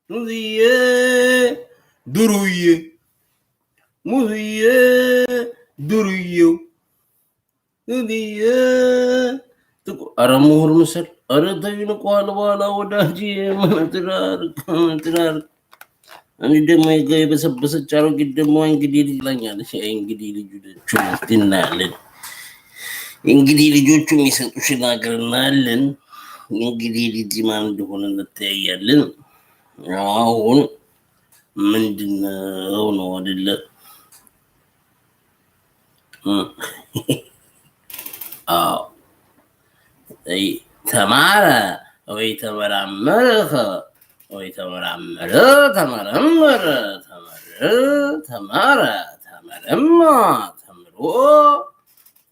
ሙዝዬ ድሩዬ ሙዝዬ ድሩዬው ሙዝዬ ኧረ ምሁር ምስል ኧረ ተይኝ በኋላ ወዳጅ ምንትራር እኔ ደግሞ የበሰበሰች አሮጊት ደግሞ እንግዲህ ልጅ ላኛለች። እንግዲህ ልጆቹ እናያለን። እንግዲህ ልጆቹ የሚሰጡሽን ሀገር እናያለን። እንግዲህ ልጅ ማን እንደሆነ እንተያያለን። አሁን ምንድነው ነው አይደለ? አዎ ተማረ ወይ ተመራመረ ወይ ተመራመረ ተመረመረ ተማረ ተመረማ ተምሮ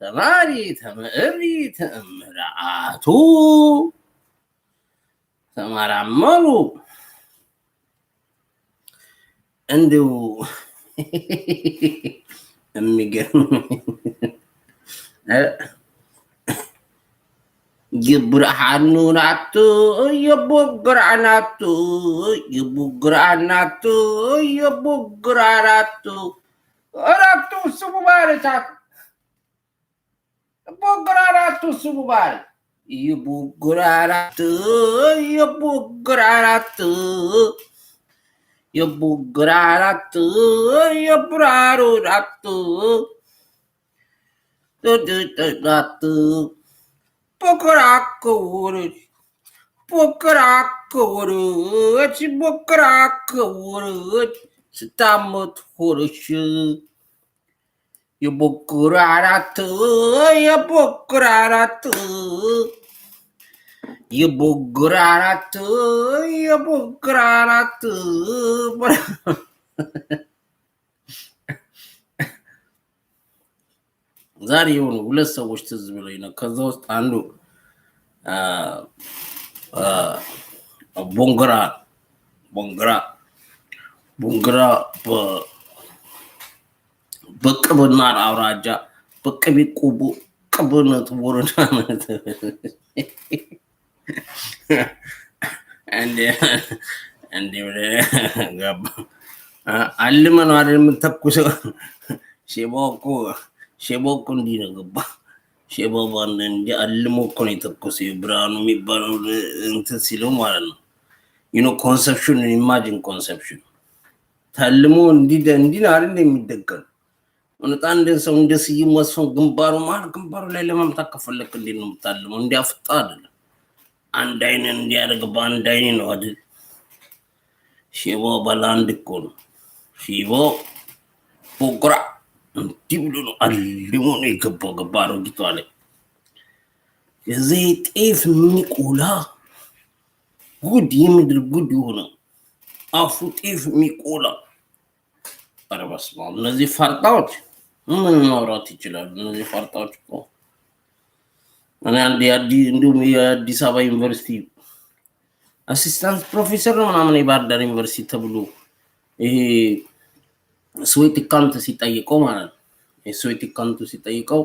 ተማሪ ተምሪ ተምራቱ ተመራመሩ እንደው የሚገርም የብርሃኑ ናቱ የቡግራናቱ የቡግራናቱ የቡግራናቱ አራቱ ስሙ ባለታት የቡግራናቱ ስሙ ባለ የቡግራናቱ የቡግራናቱ የቡግራናቱ የብራሩናቱ ናቱ Pokrakurus, Pokrakurus, Stamut Horushu, you Bukuratu, you Bukuratu, you Bukuratu, you Bukuratu. ዛሬ የሆኑ ሁለት ሰዎች ትዝ ብለኝ ነው። ከዛ ውስጥ አንዱ ቦንግራ በቅብና አውራጃ በቅቢ ቁቡ ቅብነት ወረዳ እንዴ ገባ አልመን አይደል የምትተኩሰው ሼቦኮ እንዲህ ነው ገባ ሼቦባን እንዲ አልሞ እኮ ነው የተኮሰው ብርሃኑ የሚባለው እንትን ሲለው ማለት ነው። ኮንሰፕሽን ኢማጂን ኮንሰፕሽን ታልሞ እንዲህ አይደል የሚደገም ወንጣ እንደ ሰው እንደዚህ መስፈን ግንባሩ ላይ ለማምጣት ከፈለክ እንዴት ነው የምታልመው? እንዲያፍጣ አይደለም አንድ አይነ እንዲያደርግ በአንድ አይኔ ነው አይደል? ሼቦ ባላንድ እኮ ነው ሼቦ ፖግራ እንዲህ ብሎ ነው አልሞ ነው የገባው አሮጊቷ ላይ የዚህ ጤፍ የሚቆላ ጉድ የምድር ጉድ የሆነ አፉ ጤፍ የሚቆላ ኧረ በስመ አብ እነዚህ ፈርጣዎች ምን ማውራት ይችላሉ? እነዚህ ፈርጣዎች እኮ እኔ እንዲሁም የአዲስ አበባ ዩኒቨርሲቲ አሲስታንት ፕሮፌሰር ነው ምናምን የባህር ዳር ዩኒቨርሲቲ ተብሎ ይሄ ስዊት ካንት ሲጠይቀው ማለት ነው። የስዊት ካንቱ ሲጠይቀው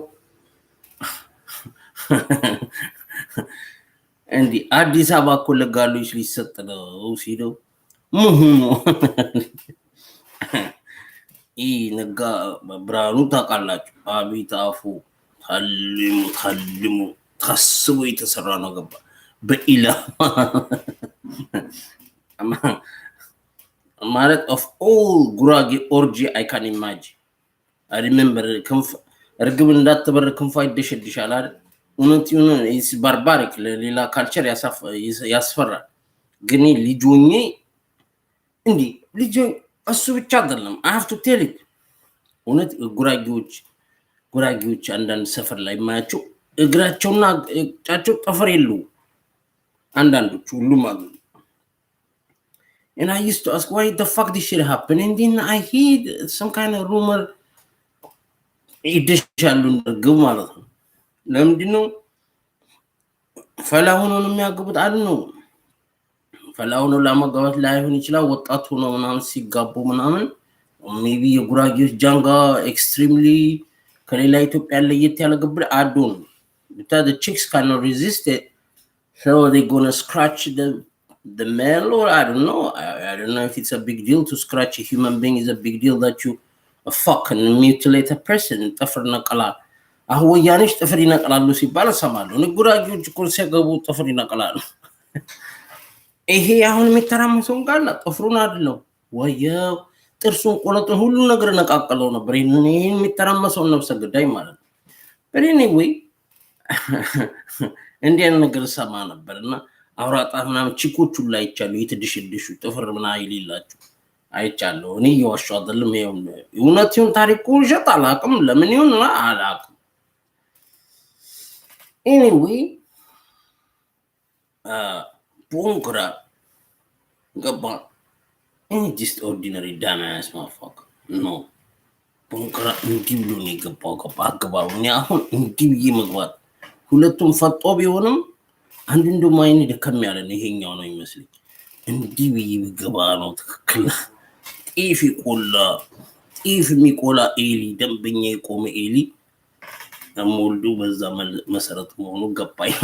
እንዲ አዲስ አበባ እኮ ለጋሎች ሊሰጥ ነው ሲለው ሙሁኑ ነጋ ብርሃኑ ታውቃላችሁ። አቤት አፉ ታልሞ ታስቦ የተሰራ ነው ገባ በኢላማ ማለት of all ጉራጌ ኦርጂ I can imagine I remember እርግብ እንዳትበር ክንፋ ይደሽድሻል አይደል? እውነት ይሁን is barbaric ለሌላ ካልቸር ያስፈራል። ግን ልጆኜ እንዲ ልጆ እሱ ብቻ አይደለም I have to tell it እውነት ጉራጌዎች አንዳንድ ሰፈር ላይ ማያቸው እግራቸውና ጫቸው ጠፈር የለው አንዳንዶቹ ሁሉም አሉ። And I used to ask why the fuck this shit happened, and then I heard some kind of rumor ይደሻሉ እንደግብ ማለት ነው። ለምንድነው ፈላሁን ነው የሚያገቡት? አይደል ፈላሁን ለማጋባት ላይሆን ይችላል። ወጣቱ ነው ምናምን ሲጋቡ ምናምን ሜቢ የጉራጌዎች ጃንጋ ኤክስትሪምሊ ከሌላ ኢትዮጵያ ለየት ያለ ግብር አዶን because the chicks cannot resist it, so they gonna scratch the male, or I don't know. I don't know if it's a big deal to scratch a human being. Is a big deal that you fucking mutilate a person. ጥፍር ነቀላ አህወያኔሽ ጥፍር ይነቅላሉ ሲባል እሰማለሁ። ንጉራጆች እኮ ሲያገቡ ጥፍር ይነቅላሉ። ይሄ አሁን የሚተራመሰውን ቃል ጥፍሩን አይደለም ወየው ጥርሱን ቆለጡ ሁሉ ነገር ነቃቀለው ነበር። ይሄን የሚተራመሰውን ነፍሰ ገዳይ ማለት ነው። but anyway እንዲያን ነገር ሰማ ነበርና አውራጣ ምናምን ቺኮቹ ላይ ይቻሉ የተድሽድሹ ጥፍር ምናምን ይላችሁ አይቻለሁ። እኔ የዋሻው አይደለም እውነቱን ታሪኩ ውሸት አላውቅም። ለምን ይሁን አላውቅም። anyway ቦንክራ ገባ just ordinary dumbass motherfucker no ቦንክራ እንዲህ ብሎ ነው የገባው። አገባው እኔ አሁን እንዲህ ብዬ መግባት ሁለቱም ፈጦ ቢሆንም አንድ እንደውም አይኔ ደከም ያለ ነው ይሄኛው ነው ይመስልኝ። እንዲህ ብዬ ገባ ነው ትክክል። ጤፍ ይቆላ ጤፍ የሚቆላ ኤሊ ደንበኛ የቆመ ኤሊ ሞልዱ በዛ መሰረት መሆኑ ገባኝ።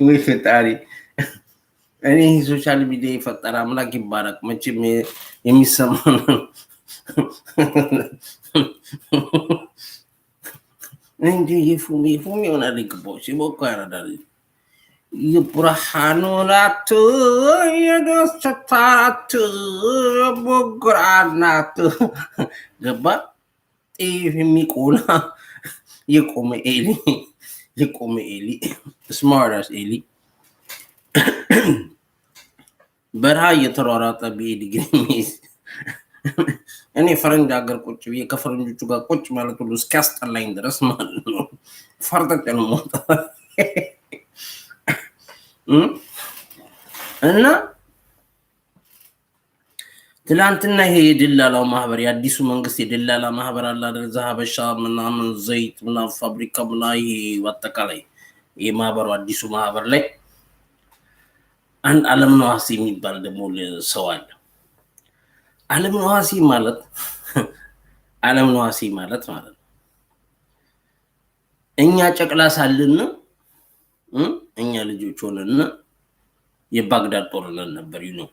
ወይ ፈጣሪ እኔ ሶሻል ሚዲያ ይፈጠራ አምላክ ይባረክ። መቼም የሚሰማው እንጂ ይፉም ይሆናል ይገባው ሲቦካ ያረዳል። የብርሃኑላት የደስታት ቦግራናት ገባ ጤፍ የሚቆላ የቆመ ኤሊ ስማርት ኤሊ በረሃ እየተሯሯጠ ቢሄድ ግኝስ እኔ ፈረንጅ ሀገር ቁጭ ብዬ ከፈረንጆቹ ጋር ቁጭ ማለት ሁሉ እስኪያስጠላኝ ድረስ ማለት ነው። ፈርጠጥ ነው ሞታ እና ትላንትና ይሄ የደላላው ማህበር የአዲሱ መንግስት የደላላ ማህበር አለ አይደል? ሀበሻ ምናምን ዘይት ምናምን ፋብሪካ ምናምን ይሄ አጠቃላይ ይሄ ማህበሩ አዲሱ ማህበር ላይ አንድ ዓለም ነዋሲ የሚባል ደግሞ ሰው አለ። ዓለም ነዋሲ ማለት ማለት እኛ ጨቅላ ሳልን እኛ ልጆች ሆነን የባግዳድ ጦርነት ነበር ነው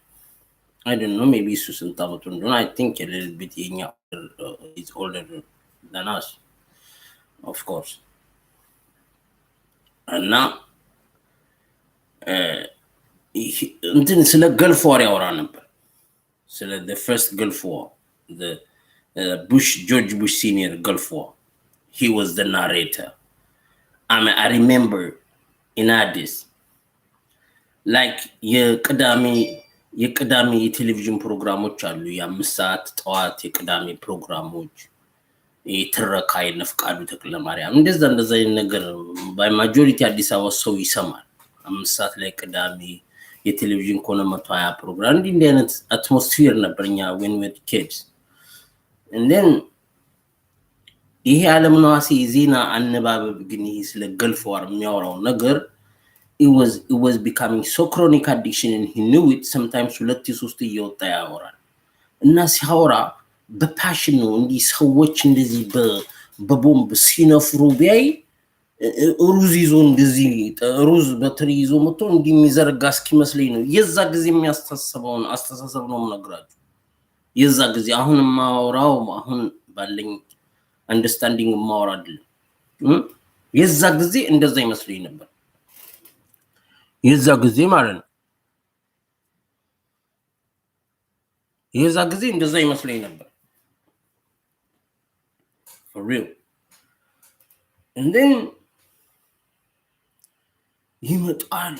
I don't know, maybe it's ስንት ዓመቱ እንደሆነ I think a little bit የኛ is older than us of course እና እንትን ስለ ገልፍ ዋር ያወራ ነበር። ስለ the first Gulf War, the George Bush senior Gulf War. He was the narrator. I remember in Addis like የቅዳሜ የቴሌቪዥን ፕሮግራሞች አሉ። የ5 ሰዓት ጠዋት የቅዳሜ ፕሮግራሞች የትረካ የነፍቃዱ ተክለማርያም እንደዛ ነገር ባይ ማጆሪቲ አዲስ አበባ ሰው ይሰማል። 5 ሰዓት ላይ ቅዳሜ የቴሌቪዥን ኮነ 120 ፕሮግራም እንዲህ አይነት አትሞስፌር ነበርኛ when we were kids. and then ይሄ ዓለም ነዋሲ ዜና አነባበብ ግን ይሄ ስለ ገልፍ ዋር የሚያወራው ነገር it was becoming so chronic addiction and he knew it. sometimes 2-3 እየወጣ ያወራል እና ሲያወራ በፓሽን ነው። እንዲህ ሰዎች እንደዚህ በቦምብ ሲነፍሩ ቢያይ ሩዝ ይዞ እንደዚህ ሩዝ በትሪ ይዞ መጥቶ እንዲህ የሚዘረጋ እስኪመስለኝ ነው። የዛ ጊዜ የሚያስተሳሰበውን አስተሳሰብ ነው የምነግራችሁ። የዛ ጊዜ አሁን ማወራው አሁን ባለኝ አንደርስታንዲንግ ማወራ አይደለም። የዛ ጊዜ እንደዛ ይመስለኝ ነበር። የዛ ጊዜ ማለት ነው። የዛ ጊዜ እንደዛ ይመስለኝ ነበር for real. and then ይመጣል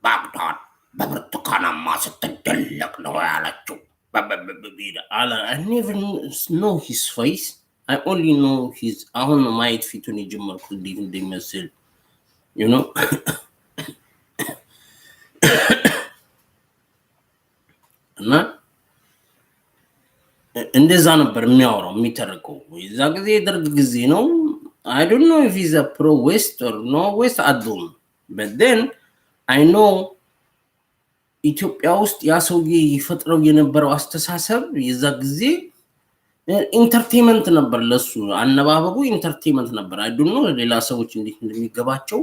ባግዳድ በብርቱካናማ ስትደለቅ ነው ያላችሁ I never know his face. I only know his አሁን ማየት ፊቱን የጀመርኩት እንዴት እንደሚመስል you know. እና እንደዛ ነበር የሚያወራው የሚተርከው። የዛ ጊዜ የደርግ ጊዜ ነው። I don't know if he's a pro-West or no West, I don't know. But then I know ኢትዮጵያ ውስጥ ያ ሰውዬ ይፈጥረው የነበረው አስተሳሰብ የዛ ጊዜ ኢንተርቴይንመንት ነበር ለሱ አነባበቡ ኢንተርቴይንመንት ነበር አይዱኖ ሌላ ሰዎች እንዴት እንደሚገባቸው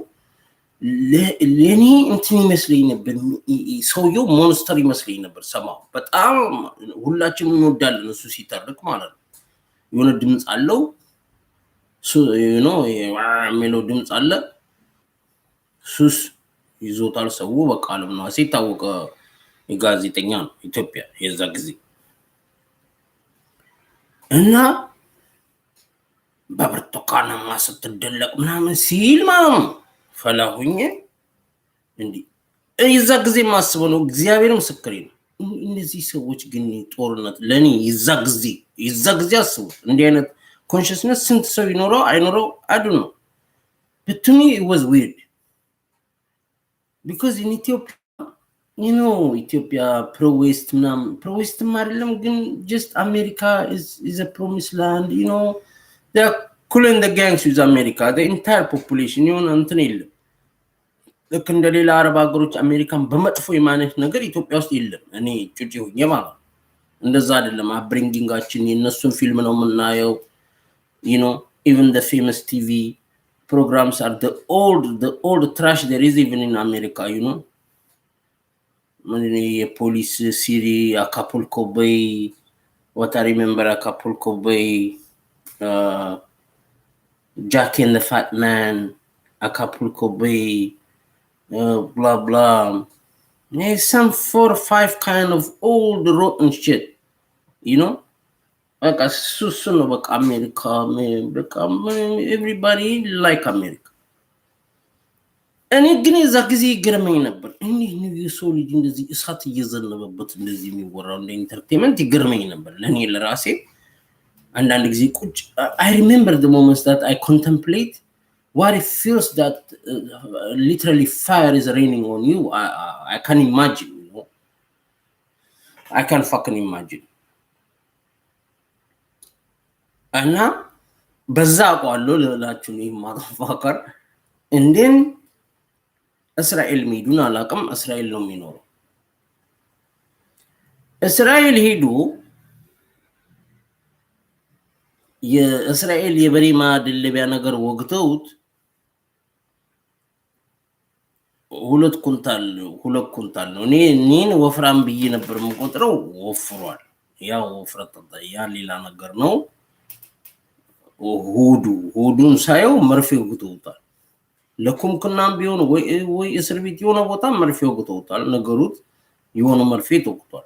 ለኔ እንትን ይመስለኝ ነበር ሰውየው ሞንስተር ይመስለኝ ነበር ሰማው በጣም ሁላችንም እንወዳለን እሱ ሲተርክ ማለት ነው የሆነ ድምጽ አለው የሚለው ድምጽ አለ ሱስ ይዞታል ሰው በቃ አለም ነው ሲታወቀ የጋዜጠኛ ነው ኢትዮጵያ የዛ ጊዜ እና በብርቱካናማ ስትደለቅ ምናምን ሲል ማም ፈላሁኝ እንዴ የዛ ጊዜ ማስበው ነው እግዚአብሔር ምስክሬ ነው እነዚህ ሰዎች ግን ጦርነት ለኔ የዛ ጊዜ አስቡ እንዴ አይነት consciousness ስንት ሰው ይኖረው አይኖረው I don't know but to me it was weird because in Ethiopia you know Ethiopia pro-west አይደለም ግን just America is a promised land you know they are cool in the gangs with America the entire population you know እንትን የለም ልክ እንደሌላ አረብ ሀገሮች አሜሪካን በመጥፎ የማነት ነገር ኢትዮጵያ ውስጥ የለም እኔ ጩጭ ሆኜ ማለት እንደዛ አይደለም አብሪንጊንጋችን የነሱን ፊልም ነው የምናየው you know even the famous TV programs are the old trash there is even in America you know a police series Acapulco Bay what I remember Acapulco Bay Jackie and the Fat Man Acapulco Bay blah blah there's some 4 or 5 kind of old rotten shit you know like a susun of America everybody like America and ግን እዛ ጊዜ ይገርመኝ ነበር እኔ የሰው ልጅ እንደዚህ እሳት እየዘነበበት እንደዚህ የሚወራው እንደ ኢንተርቴይንመንት ይገርመኝ ነበር ለኔ ለራሴ አንዳንድ ጊዜ ቁጭ I remember the moments that I contemplate what it feels that literally fire is raining on you I can imagine you know I can fucking imagine እና በዛ ቋለው ለላችሁ ነው ማተፋከር and then እስራኤል ሜዱን አላቀም እስራኤል ነው የሚኖረው እስራኤል ሄዱ የእስራኤል የበሬ ማድለቢያ ነገር ወግተውት 2 ኩንታል ነው እኔን ወፍራም ብዬ ነበር የምቆጥረው ወፍሯል ያው ወፍረተ ያ ሌላ ነገር ነው ሆዱን ሳይው መርፌ ወግተውታል ለኩምኩናም ቢሆን ወይ እስር ቤት የሆነ ቦታ መርፌ ወግተውታል ነገሩት የሆነ መርፌ ተወግቷል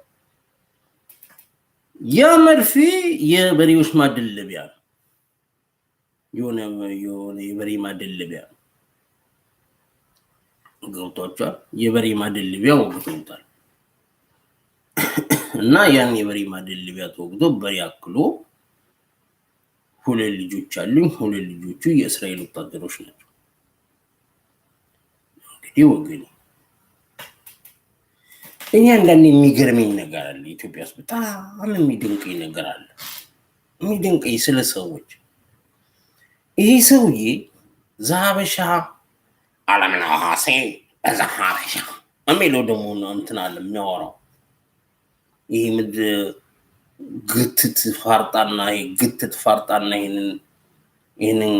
ያ መርፌ የበሬዎች ማድለቢያ የሆነ የበሬ ማድለቢያ ገብቷቸዋል የበሬ ማድለቢያ ወግተውታል እና ያን የበሬ ማድለቢያ ተወግቶ በሬ አክሎ 2 ልጆች አሉኝ 2 ልጆቹ የእስራኤል ወታደሮች ናቸው ይወገኝ እኛ እንደኔ የሚገርመኝ ነገር አለ ኢትዮጵያ ውስጥ በጣም የሚደንቀኝ ነገር አለ የሚደንቀኝ ስለ ሰዎች ይሄ ሰውዬ ዛበሻ አለምና ሐሴ ዛሃበሻ አሜሎ ደሞ ነው እንትን አለ የሚያወራው ይሄ ምድ ግትት ፋርጣና ይሄንን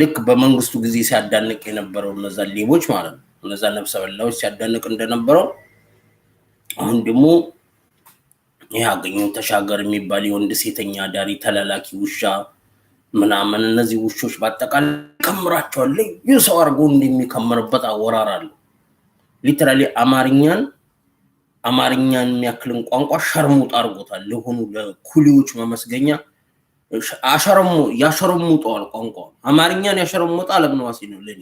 ልክ በመንግስቱ ጊዜ ሲያዳንቅ የነበረው እነዛ ሌቦች ማለት ነው እነዛ ነፍሰ በላዎች ሲያዳንቅ እንደነበረው አሁን ደግሞ ያገኘው ተሻገር የሚባል የወንድ ሴተኛ ዳሪ ተላላኪ ውሻ ምናምን እነዚህ ውሾች ባጠቃላይ ከመራቸዋል ይሰው አርጎ እንደሚከመርበት አወራራል ሊተራሊ አማርኛን የሚያክልን ቋንቋ ሸርሙጥ አርጎታል ለሆኑ ለኩሊዎች መመስገኛ ያሸርሙጣል ቋንቋ አማርኛን ያሸርሙጣል ለምንዋሲ ነው ለኔ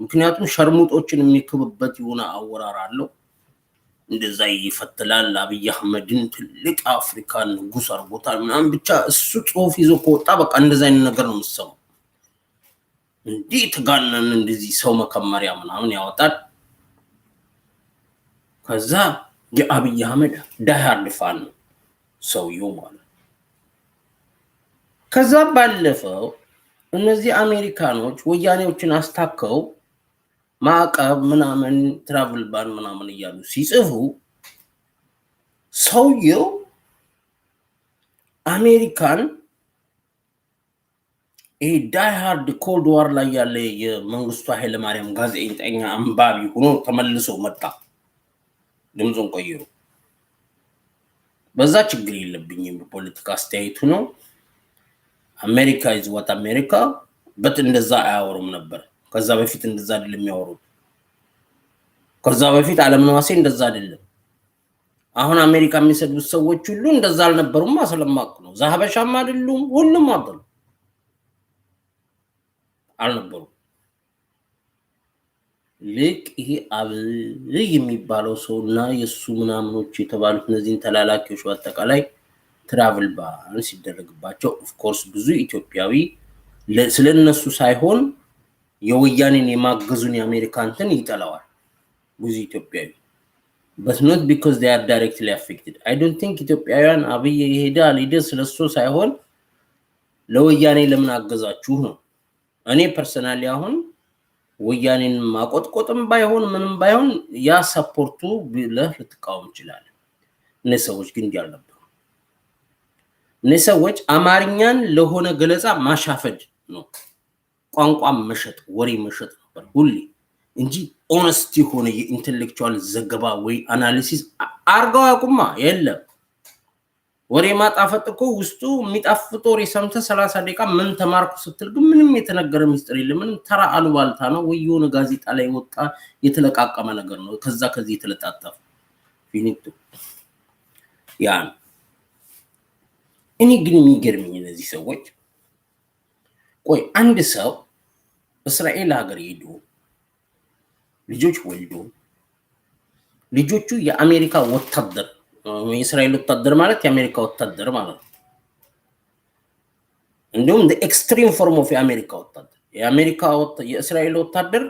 ምክንያቱም ሸርሙጦችን የሚከብበት ይሆነ አወራራለው እንደዛ ይፈትላል አብይ አህመድን ትልቅ አፍሪካን ንጉስ አርጎታል ምናምን ብቻ እሱ ጽሁፍ ይዞ ከወጣ በቃ እንደዛ አይነት ነገር ነው የምሰማው እንዴ ተጋነን እንደዚህ ሰው መከመሪያ ምናምን ያወጣል ከዛ የአብይ አህመድ ዳሃርድ ፋን ሰውየው ማለት ከዛ ባለፈው እነዚህ አሜሪካኖች ወያኔዎችን አስታከው ማዕቀብ ምናምን ትራቭል ባን ምናምን ይያሉ ሲጽፉ ሰውየው አሜሪካን ዳይ ሃርድ ኮልድ ዋር ላይ ያለ የመንግስቱ ኃይለማርያም ጋዜጠኛ አንባቢ ሆኖ ተመልሶ መጣ። ድምፁን ቀይሮ በዛ ችግር የለብኝም በፖለቲካ አስተያየቱ ነው። አሜሪካ ኢዝ ዋት አሜሪካ በት እንደዛ አያወሩም ነበር። ከዛ በፊት እንደዛ አይደለም የሚያወሩት። ከዛ በፊት ዓለምነዋሴ እንደዛ አይደለም። አሁን አሜሪካ የሚሰዱት ሰዎች ሁሉ እንደዛ አልነበሩም ስለማቅ ነው። ዛሀበሻም አይደሉም፣ ሁሉም አልነበሩ። ልክ ይሄ አብይ የሚባለው ሰውና የሱ ምናምኖች የተባሉት እነዚህን ተላላኪዎች በአጠቃላይ ትራቭል ባን ሲደረግባቸው ኦፍ ኮርስ ብዙ ኢትዮጵያዊ ስለነሱ ሳይሆን የወያኔን የማገዙን የአሜሪካንትን ይጠላዋል ብዙ ኢትዮጵያዊ but not because they are directly affected. I don't think ኢትዮጵያውያን አብይ ይሄዳል ስለሱ ሳይሆን ለወያኔ ለምን አገዛችሁ ነው። እኔ ፐርሰናሊ አሁን ወያኔን ማቆጥቆጥም ባይሆን ምንም ባይሆን ያ ሰፖርቱ ብለህ ልትቃወም ይችላል። እነዚህ ሰዎች ግን ያልነበሩ እነዚህ ሰዎች አማርኛን ለሆነ ገለጻ ማሻፈድ ነው። ቋንቋ መሸጥ ወሬ መሸጥ ነበር ሁሌ እንጂ ኦነስቲ ሆነ የኢንተሌክቹዋል ዘገባ ወይ አናሊሲስ አርጋው አቁማ የለም። ወሬ ማጣፈጥ እኮ ውስጡ የሚጣፍጥ ወሬ ሰምተህ 30 ደቂቃ ምን ተማርኩ ስትል ግን ምንም የተነገረ ሚስጥር የለም። ምንም ተራ አሉባልታ ነው ወይ የሆነ ጋዜጣ ላይ ወጣ የተለቃቀመ ነገር ነው። ከዚህ የተለጣጠፈ ፊኒቶ ያን እኔ ግን የሚገርምኝ እነዚህ ሰዎች ቆይ አንድ ሰው እስራኤል ሀገር ሄዶ ልጆች ወልዶ ልጆቹ የአሜሪካ ወታደር የእስራኤል ወታደር ማለት የአሜሪካ ወታደር ማለት ነው። እንደውም the extreme form of የአሜሪካ ወታደር የእስራኤል ወታደር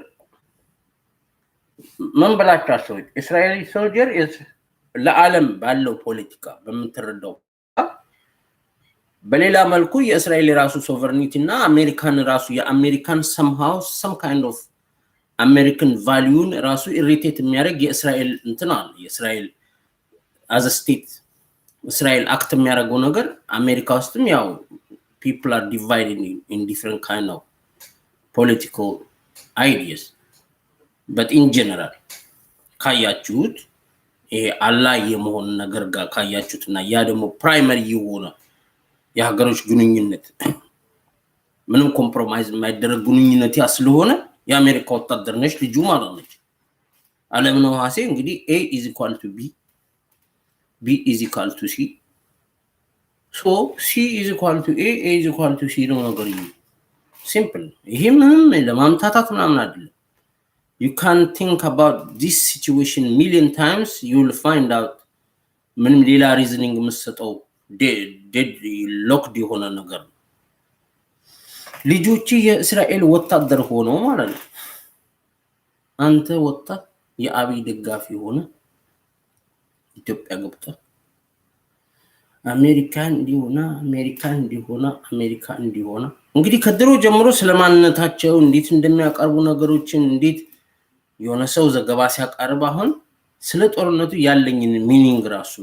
ምን ብላችሁ እስራኤል ሶልጀር ለዓለም ባለው ፖለቲካ በምትረዳው በሌላ መልኩ የእስራኤል ራሱ ሶቨርኒቲ እና አሜሪካን ራሱ የአሜሪካን somehow some kind of American value ራሱ ኢሪቴት የሚያደርግ የእስራኤል እንትን አለ። የእስራኤል as a state እስራኤል አክት የሚያደርገው ነገር አሜሪካ ውስጥም ያው people are divided in different kind of political ideas but in general ካያችሁት ይሄ አላህ የመሆን ነገር ጋር ካያችሁትና ያ ደግሞ ፕራይመሪ የሆነ የሀገሮች ግንኙነት ምንም ኮምፕሮማይዝ የማይደረግ ግንኙነት ስለሆነ የአሜሪካ ወታደር ነች ልጁ ማለት ነች። ዓለምነዋሴ እንግዲህ A is equal to B is equal to C so C is equal to A is equal to C ነው ነገር simple። ይሄ ምንም ለማምታታት ምናምን አይደለም። You can think about this situation million times you will find out ምንም ሌላ reasoning መስጠው dead locked የሆነ ነገር ልጆች የእስራኤል ወታደር ሆኖ ማለት ነው። አንተ ወጣት የአብይ ደጋፊ ሆነ ኢትዮጵያ ገብታ አሜሪካን እንዲሆና እንግዲህ ከድሮ ጀምሮ ስለማንነታቸው እንዴት እንደሚያቀርቡ ነገሮችን እንዴት የሆነ ሰው ዘገባ ሲያቀርብ አሁን ስለ ጦርነቱ ያለኝን ሚኒንግ ራሱ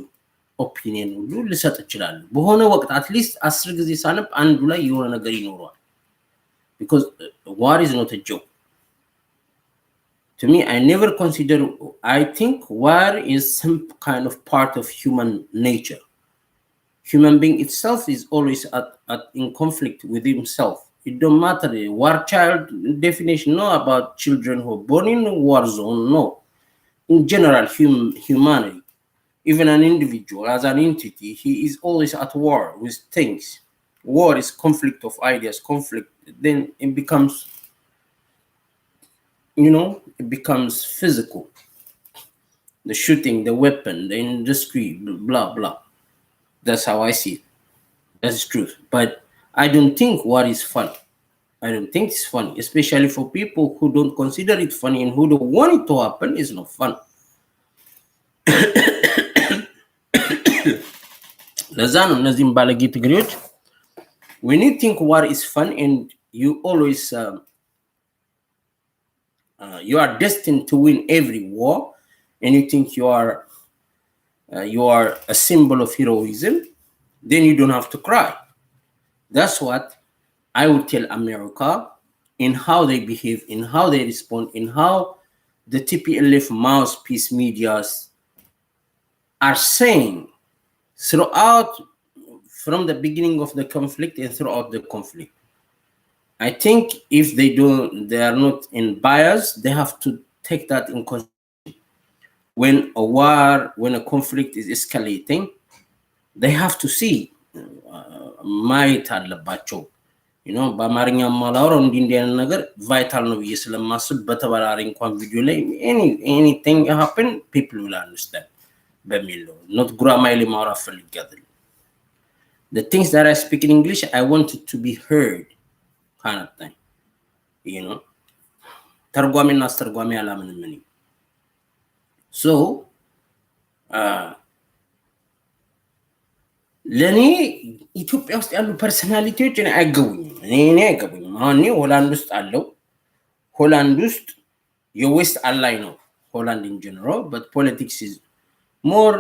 ኦፒኒየን ሁሉ ልሰጥ ይችላል። በሆነ ወቅት አትሊስት 10 ጊዜ ሳነብ አንዱ ላይ የሆነ ነገር ይኖራል because war is not a joke. To me, I think war is some kind of part of human nature. Human being itself is always in conflict with himself. It don't matter, war child definition, no about children who are born in a war zone, no. In general, humanity, even an individual as an entity, he is always at war with things. War is conflict of ideas, conflict. Then it becomes, it becomes physical. The shooting, the weapon, the industry, blah, blah. That's how I see it. That's truth. But I don't think war is fun. I don't think it's funny, especially for people who don't consider it funny and who don't want it to happen. It's not fun. ለዛ ነው እነዚህም ባለጌ ትግሬዎች when you think war is fun and you always you are destined to win every war and you think you are you are a symbol of heroism, then you don't have to cry. That's what I would tell America in how they behave, in how they respond, in how the TPLF mouthpiece medias are saying throughout, from the beginning of the conflict and throughout the conflict. I think if they are not in bias, they have to take that in consideration. When a war, when a conflict is escalating, they have to see ማየት አለባቸው። በአማርኛ ማላወራው እንዲህ አይነት ነገር ቫይታል ነው ብዬ ስለማስብ በተበራሪ እንኳን ቪዲዮ ላይ anything happen people will understand በሚል ነው። not ጉራማይሌ ማውራት ፈልጌ አይደለም። The things that I speak in English, I want it to be heard kind of thing. ተርጓሚና አስተርጓሚ አላምንም እኔ። So ለኔ ኢትዮጵያ ውስጥ ያሉ ፐርሰናሊቲዎች እኔ አይገቡኝም። አሁን ሆላንድ ውስጥ አለው። ሆላንድ ውስጥ የዌስት አላይ ነው ሆላንድ in general, but politics is more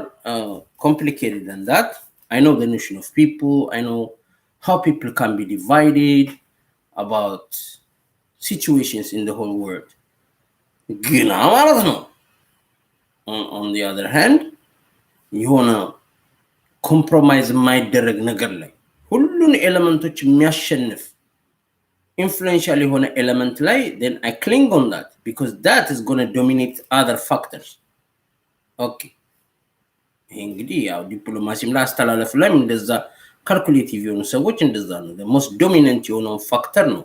complicated than that. I know the notion of people. I know how people can be divided about situations in the whole world. ግን ማለት ነው on the other hand የሆነ ኮምፕሮማይዝ የማይደረግ ነገር ላይ ሁሉን ኤሌመንቶች የሚያሸንፍ influential የሆነ ኤሌመንት ላይ then I cling on that because that is going to dominate other factors. Okay. እንግዲህ ያው ዲፕሎማሲም ላይ አስተላለፍ ላይ እንደዛ ካልኩሌቲቭ የሆኑ ሰዎች እንደዛ ነው the most dominant የሆነው ፋክተር ነው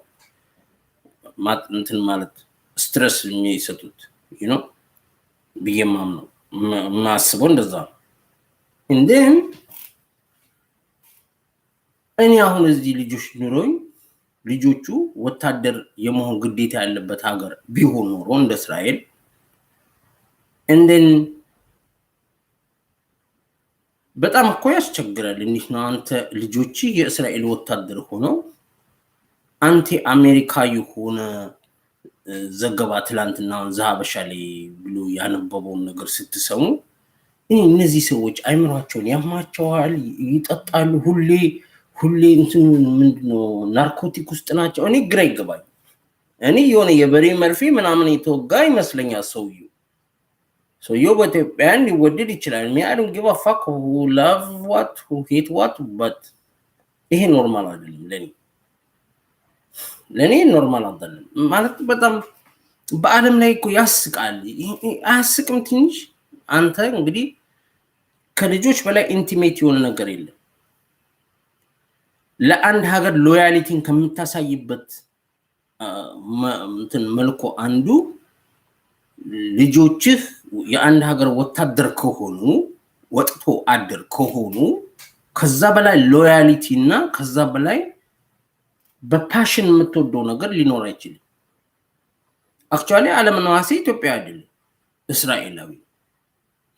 እንትን ማለት ስትረስ የሚሰጡት ብዬማም ነው ማስበው እንደዛ ነው። and then እኔ አሁን እዚህ ልጆች ኑሮኝ ልጆቹ ወታደር የመሆን ግዴታ ያለበት ሀገር ቢሆን ኖሮ እንደ እስራኤል and then በጣም እኮ ያስቸግራል። እንዴት ነው አንተ ልጆች የእስራኤል ወታደር ሆነው አንቲ አሜሪካ የሆነ ዘገባ ትላንትና ዛሀበሻ ላይ ብሎ ያነበበውን ነገር ስትሰሙ እነዚህ ሰዎች አይምሯቸውን ያማቸዋል፣ ይጠጣሉ፣ ሁሌ እንትን ምንድነው ናርኮቲክ ውስጥ ናቸው። እኔ ግራ ይገባኝ። እኔ የሆነ የበሬ መርፌ ምናምን የተወጋ ይመስለኛል ሰውየው በኢትዮጵያን ሊወደድ ይችላል። I don't give a fuck who love what, who hate what, but ይሄ ኖርማል አይደለም ለኔ ኖርማል አይደለም ማለት በጣም በአለም ላይ እኮ ያስቃል። አያስቅም? ትንሽ አንተ እንግዲህ ከልጆች በላይ ኢንቲሜት የሆነ ነገር የለም። ለአንድ ሀገር ሎያሊቲን ከምታሳይበት እንትን መልኩ አንዱ ልጆችህ የአንድ ሀገር ወታደር ከሆኑ ወጥቶ አደር ከሆኑ ከዛ በላይ ሎያሊቲ እና ከዛ በላይ በፓሽን የምትወደው ነገር ሊኖር አይችልም። አክቹአሊ ዓለምነዋሴ ኢትዮጵያ አይደለም እስራኤላዊ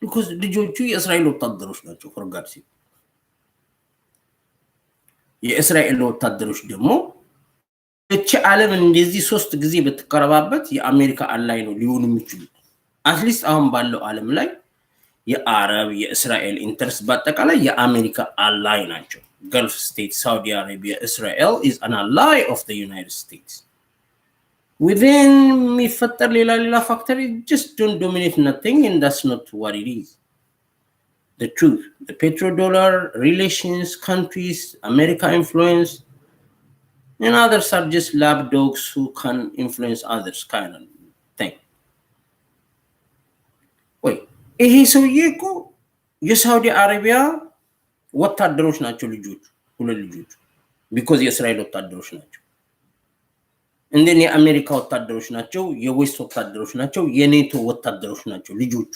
because ልጆቹ የእስራኤል ወታደሮች ናቸው። for የእስራኤል ወታደሮች ደግሞ እቺ ዓለም እንደዚህ 3 ጊዜ በተቀረባበት የአሜሪካ አላይ ነው ሊሆኑ የሚችሉት። አትሊስት አሁን ባለው ዓለም ላይ የአረብ የእስራኤል ኢንተረስት በአጠቃላይ የአሜሪካ አላይ ናቸው። Gulf States, Saudi Arabia, Israel is an ally of the United States. Within የሚፈጠር ሌላ factor, just don't dominate nothing, and that's not what it is. The truth, the petrodollar relations, countries, America influence, and others are just lapdogs who can influence others kind of thing. Wait, ይሄ ሰውዬ እኮ የሳውዲ አረቢያ ወታደሮች ናቸው ልጆቹ፣ ሁለት ልጆቹ because የእስራኤል ወታደሮች ናቸው። እንደኔ የአሜሪካ ወታደሮች ናቸው፣ የዌስት ወታደሮች ናቸው፣ የኔቶ ወታደሮች ናቸው ልጆቹ።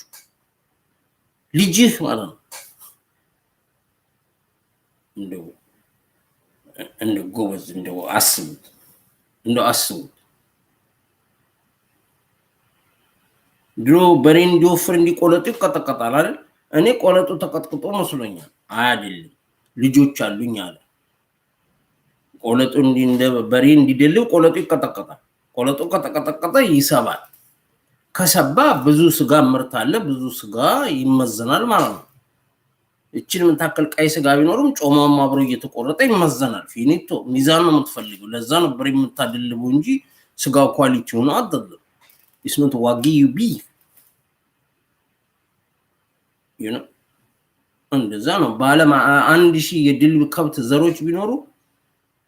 ልጅህ ማለት ነው እንደው ጎበዝ እንደው አስቡት። ድሮ በሬ እንዲወፍር እንዲቆለጡ ይቀጠቀጣል አይደል? እኔ ቆለጡ ተቀጥቅጦ መስሎኛል። አይደለም ልጆች አሉኝ አለ። ቆለጡ እንደ በሬ እንዲደልው ቆለጡ ይቀጠቀጣል። ቆለጡ ከተቀጠቀጠ ይሰባል። ከሰባ ብዙ ስጋ ምርት አለ፣ ብዙ ስጋ ይመዘናል ማለት ነው። እቺን የምታከል ቀይ ስጋ ቢኖርም ጮማም አብሮ እየተቆረጠ ይመዘናል ፊኒቶ ሚዛን ነው የምትፈልገው ለዛ ነበር የምታደልበው እንጂ ስጋው ኳሊቲ ሆኖ አይደለም it's not wagyu beef you know እንደዛ ነው ባለም 1000 የድልብ ከብት ዘሮች ቢኖሩ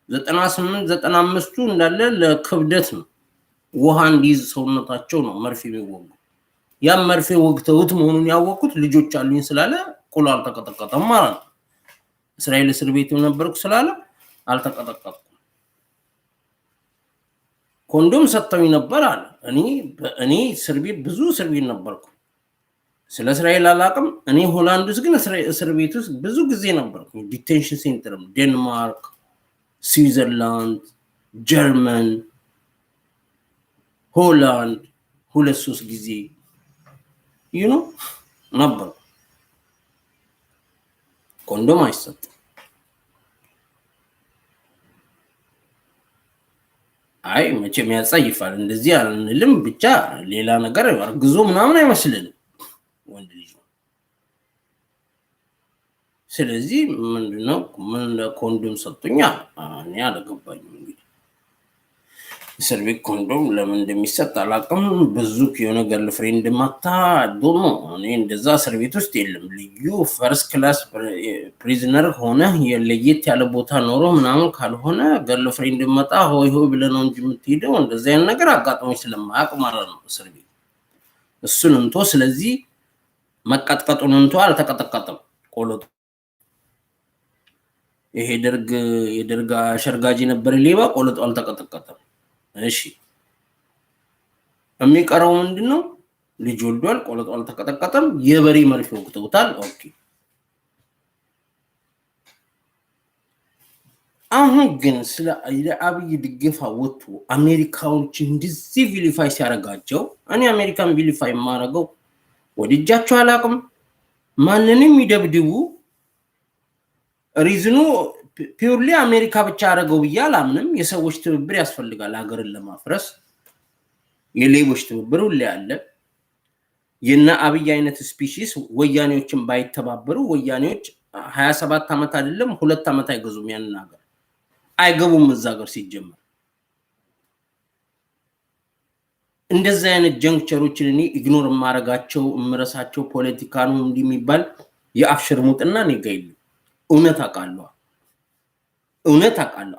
98 95ቱ እንዳለ ለክብደት ነው ውሃ እንዲይዝ ሰውነታቸው ነው መርፌ የሚወጉ ያ መርፌ ወግተውት መሆኑን ያወቁት ልጆች አሉኝ ስላለ ቁላል ተቀጠቀጠም ማለት ነው እስራኤል እስር ቤት ነበርኩ ስላለ አልተቀጠቀጥኩም ኮንዶም ሰጥተው ነበር አለ እኔ እስር ቤት ብዙ እስር ቤት ነበርኩ ስለ እስራኤል አላቅም እኔ ሆላንድ ውስጥ ግን እስር ቤት ውስጥ ብዙ ጊዜ ነበርኩ ዲቴንሽን ሴንተር ዴንማርክ ስዊዘርላንድ ጀርመን ሆላንድ ሁለት ሶስት ጊዜ you know ነበር ኮንዶም አይሰጥ አይ መቼም ያጻይፋል እንደዚህ አንልም ብቻ ሌላ ነገር አርግዞ ምናምን አይመስልንም ወንድ ልጅ ስለዚህ ምንድነው ምን ኮንዶም ሰጥቶኛ እኔ አልገባኝም እንግዲህ እስር ቤት ኮንዶም ለምን እንደሚሰጥ አላውቅም ብዙ የሆነ ገርል ፍሬንድ ማታ ዶኖ እኔ እንደዛ እስር ቤት ውስጥ የለም ልዩ ፈርስት ክላስ ፕሪዝነር ሆነ የለየት ያለ ቦታ ኖሮ ምናምን ካልሆነ ገርል ፍሬንድ ማታ ሆይ ሆይ ብለ ነው እንጂ የምትሄደው እንደዛ ያን ነገር አጋጥሞኝ ስለማያውቅ ማለት ነው እስር ቤት እሱን እንቶ ስለዚህ መቀጥቀጡን እንቶ አልተቀጠቀጠም ቆሎት ይሄ የደርጋ ሸርጋጂ ነበር ሌባ ቆሎት አልተቀጠቀጠም እሺ የሚቀረው ምንድነው ልጅ ወልዷል ቆሎት አልተቀጠቀጠም የበሬ መርፌ ወቅተውታል ኦኬ አሁን ግን ስለ አብይ ድግፋ ወጥቶ አሜሪካዎች እንደዚህ ቪሊፋይ ሲያረጋቸው እኔ አሜሪካን ቪሊፋይ ማረገው ወድጃቸው አላቅም ማንንም ይደብድቡ ሪዝኑ ፒውርሊ አሜሪካ ብቻ አረገው በያላምንም የሰዎች ትብብር ያስፈልጋል ሀገርን ለማፍረስ የሌቦች ትብብር ሁሉ ያለ የና አብይ አይነት ስፒሺስ ወያኔዎችን ባይተባበሩ ወያኔዎች 27 አመት አይደለም 2 አመት አይገዙም ያንን ሀገር አይገቡም እዛ ሀገር ሲጀመር እንደዛ አይነት ጀንክቸሮችን እኔ ኢግኖር ማረጋቸው ምረሳቸው ፖለቲካ ነው እንደሚባል የአፍሽር ሙጥና ነገይል እውነት አቃለው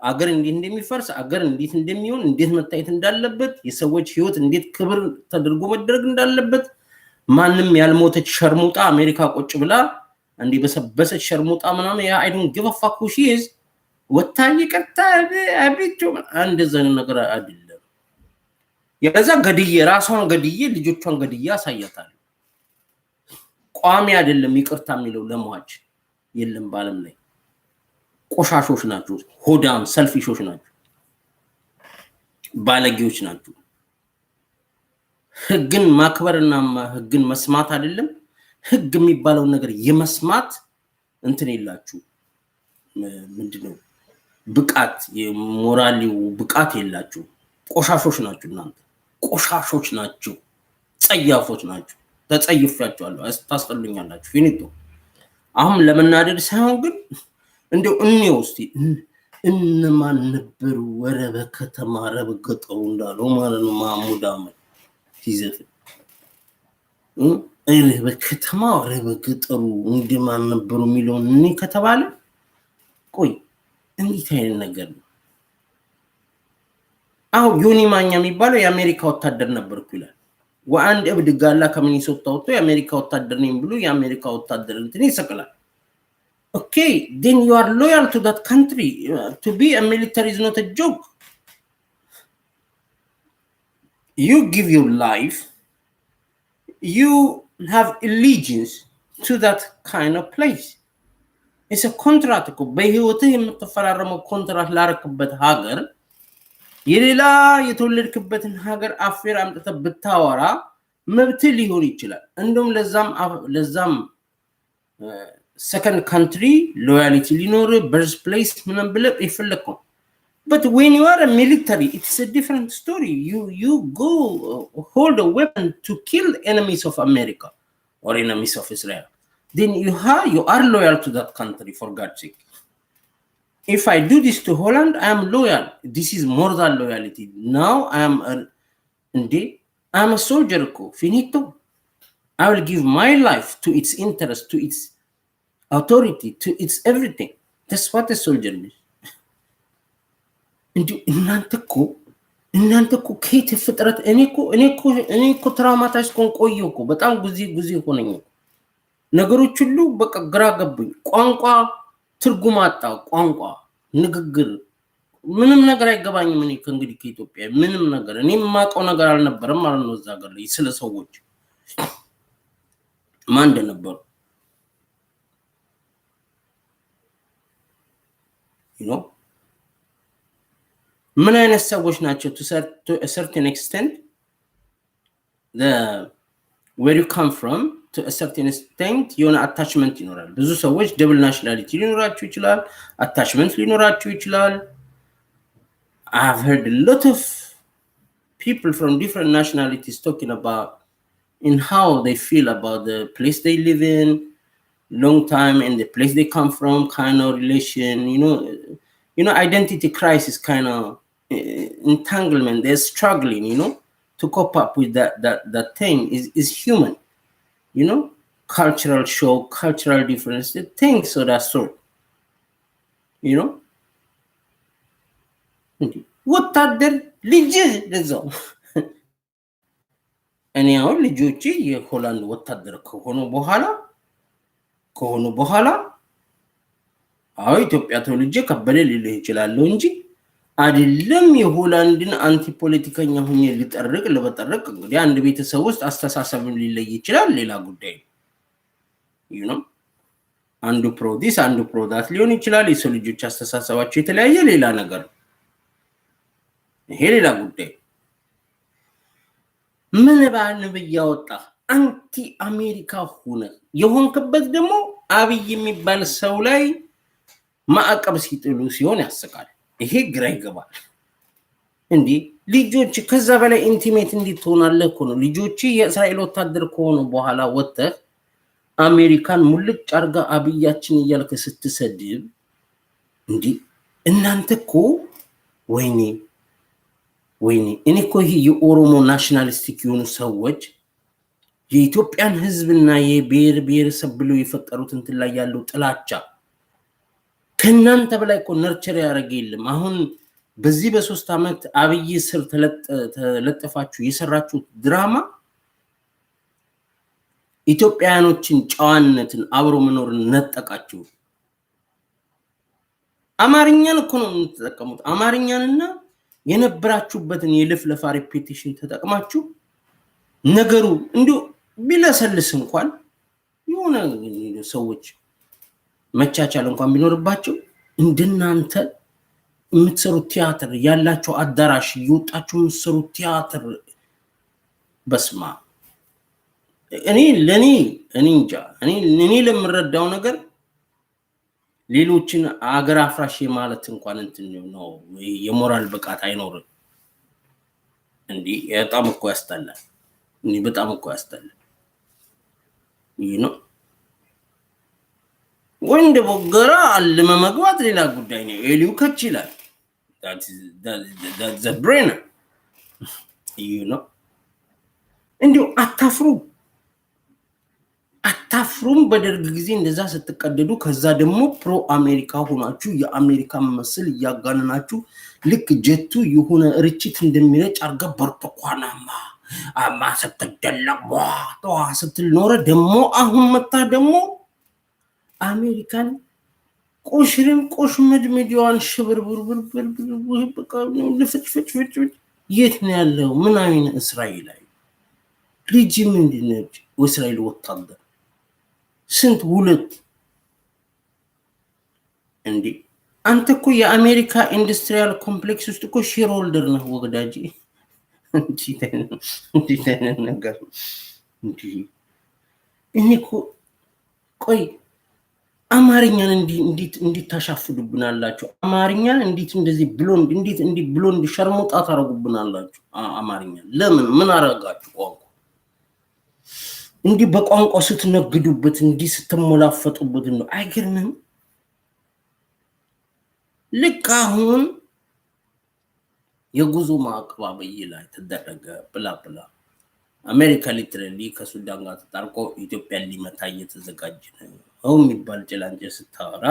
አገር እንዴት እንደሚፈርስ አገር እንዴት እንደሚሆን እንዴት መታየት እንዳለበት የሰዎች ህይወት እንዴት ክብር ተደርጎ መደረግ እንዳለበት ማንንም ያልሞተች ሸርሙጣ አሜሪካ ቁጭ ብላ እንዲ በሰበሰች ሸርሙጣ ምናምን ያ አይ ዶንት ጊቭ አ ፋክ ሁ ሺ ኢዝ ወታይ ቀጣ አብሪቶ እንደዛ ነገር አይደለም የዛ ገድዬ ራሷን ገድዬ ልጆቿን ገድዬ አሳያታል ቋሚ አይደለም ይቅርታ የሚለው ለሟች የለም ባለም ላይ ቆሻሾች ናቸው ሆዳም ሰልፊሾች ናቸው ባለጌዎች ናቸው ህግን ማክበርና ህግን መስማት አይደለም ህግ የሚባለው ነገር የመስማት እንትን ይላችሁ ምንድነው ብቃት የሞራሊው ብቃት ይላችሁ ቆሻሾች ናችሁ እናንተ ቆሻሾች ናችሁ ጸያፎች ናችሁ ተጸይፋችኋለሁ አስታስቀሉኛላችሁ ፊኒቶ አሁን ለመናደድ ሳይሆን ግን እንደው እንየው እስቲ እነማን ነበሩ ወረበ ከተማ ረበገጠው እንዳለው ማለት ነው ማሙድ አህመድ ሲዘፍ በከተማ ረበገጠሩ እንደማን ነበሩ የሚለውን እኔ ከተባለ ቆይ እንዴት አይነት ነገር ነው አው ዮኒ ማኛ የሚባለው የአሜሪካ ወታደር ነበርኩ ይላል ወአንድ እብድ ጋላ ከሚኒሶታ ወጥቶ የአሜሪካ ወታደር ነኝ ብሎ የአሜሪካ ወታደር እንትን ይሰቅላል okay then you are loyal to that country to be a military is not a joke you give your life you have allegiance to that kind of place it's a contract እኮ በህይወት የምትፈራረመው ኮንትራክት ላረክበት ሀገር የሌላ የተወለድክበትን ሀገር አፌር አምጥተ ብታወራ መብት ሊሆን ይችላል እንደውም ለዛም second country loyalty ሊኖር birthplace ምንም ብለ ይፈልከው but when you are a military it's a different story you go hold a weapon to kill enemies of America or enemies of Israel then you are loyal to that country, for God's sake. If I do this to Holland, I am loyal. This is more than loyalty. Now I am a soldier. Finito. I will give my life to its interest, to its authority, to its everything. That's what a soldier is. እናንተ እኮ ከየት ፍጥረት እኔ እኮ ትራውማታይዝ ቆየሁ እኮ በጣም ጉዚ ሆነኝ ነገሮች ሁሉ በቃ ግራ ገቡኝ ቋንቋ ትርጉም አጣ ቋንቋ ንግግር ምንም ነገር አይገባኝም እኔ ከእንግዲህ ከኢትዮጵያ ምንም ነገር እኔ የማውቀው ነገር አልነበረም ማለት ነው እዛ ሀገር ላይ ስለ ሰዎች ማን እንደነበሩ ምን አይነት ሰዎች ናቸው to a certain extent where you come from to a certain extent የሆነ attachment ይኖራል ብዙ ሰዎች double nationality ሊኖራቸው ይችላል attachment ሊኖራቸው ይችላል I've heard a lot of people from different nationalities talking about in how they feel about the place they live in long time and the place they come from kind of relation you know identity crisis kind of entanglement they're struggling to cope up with that thing is human cultural shock cultural difference things of that sort ወታደር ልጅ ለዛው እኔ አሁን ልጆቼ የሆላንድ ወታደር ከሆኑ በኋላ አዎ ኢትዮጵያ ተወልጄ ከበደ ሊልህ ይችላል እንጂ አይደለም የሆላንድን አንቲ ፖለቲከኛ ሆኜ ልበጠርቅ እንግዲህ አንድ ቤተሰብ ውስጥ አስተሳሰብን ሊለይ ይችላል ሌላ ጉዳይ አንዱ ፕሮዲስ አንዱ ፕሮዳክት ሊሆን ይችላል የሰው ልጆች አስተሳሰባቸው የተለያየ ሌላ ነገር ይሄ ሌላ ጉዳይ ምን ባን በያወጣ አንቲ አሜሪካ ሆነ የሆንከበት ደግሞ አብይ የሚባል ሰው ላይ ማዕቀብ ሲጥሉ ሲሆን ያስቃል ይሄ ግራ ይገባል እንዴ ልጆች ከዛ በላይ ኢንቲሜት እንድትሆናለህ እኮ ነው ልጆች የእስራኤል ወታደር ከሆኑ በኋላ ወጥተህ አሜሪካን ሙልጭ አርጋ አብያችን እያልከ ስትሰድብ እንዴ እናንተ እኮ ወይኔ እኔ እኮ ይሄ የኦሮሞ ናሽናሊስቲክ የሆኑ ሰዎች የኢትዮጵያን ህዝብና የብሔረሰብ ብለው የፈጠሩት እንትን ላይ ያለው ጥላቻ ከናንተ በላይ እኮ ነርቸር ያደረገ የለም አሁን በዚህ በ3 አመት አብይ ስር ተለጠፋችሁ የሰራችሁት ድራማ ኢትዮጵያኖችን ጫዋነትን አብሮ መኖርን ነጠቃችሁ አማርኛን እኮ ነው የምትጠቀሙት አማርኛንና የነበራችሁበትን የልፍለፋ ሪፒቲሽን ተጠቅማችሁ ነገሩ እንዲሁ ቢለሰልስ እንኳን የሆነ ሰዎች መቻቻል እንኳን ቢኖርባቸው እንደናንተ የምትሰሩት ቲያትር ያላችሁ አዳራሽ ይወጣችሁ የምትሰሩት ቲያትር በስማ እኔ እንጃ እኔ ለምረዳው ነገር ሌሎችን አገር አፍራሽ ማለት እንኳን እንትን ነው የሞራል ብቃት አይኖርም እንዴ በጣም እኮ ያስጠላል ወንድ ቦገራ አልመ መግባት ሌላ ጉዳይ ነው ኤሊው ከችላል that's the brainer እንዲሁ አታፍሩም በደርግ ጊዜ እንደዛ ስትቀደዱ ከዛ ደግሞ ፕሮ አሜሪካ ሆናችሁ የአሜሪካ መስል ያጋነናችሁ ልክ ጀቱ የሆነ ርችት እንደሚረጭ አርጋ በርተኳናማ አማ ስትደለዋ ተዋ ስትል ኖረ ደግሞ አሁን መጣ ደግሞ አሜሪካን ቆሽ መድመዲዋን ሽብርብርብር በቃ ልፍጭ የት ነው ያለው ምን አይነት እስራኤል ላይ ልጅ ምንድነው እስራኤል ወታደር ስንት ሁለት እንዴ አንተ እኮ የአሜሪካ ኢንዱስትሪያል ኮምፕሌክስ ውስጥ እኮ ሼር ሆልደር ነህ ወግዳጂ እንዴ ነገር እኔ እኮ ቆይ አማርኛን እንዴት ታሻፍዱብናላችሁ አማርኛን እንዴት እንደዚህ ብሎንድ ሸርሙጣ ታረጉብናላችሁ አማርኛን ለምን ምን አረጋችሁ ቋንቋ እንዲህ በቋንቋ ስትነግዱበት እንዲህ ስትሞላፈጡበት ነው አይገርምም? ልክ አሁን የጉዞ ማዕቀብ ላይ ተደረገ ብላ ብላ አሜሪካ ሊትራሊ ከሱዳን ጋር ተጣርቆ ኢትዮጵያን ሊመታ እየተዘጋጀ ነው አሁን የሚባል ጭላንጭ ስታወራ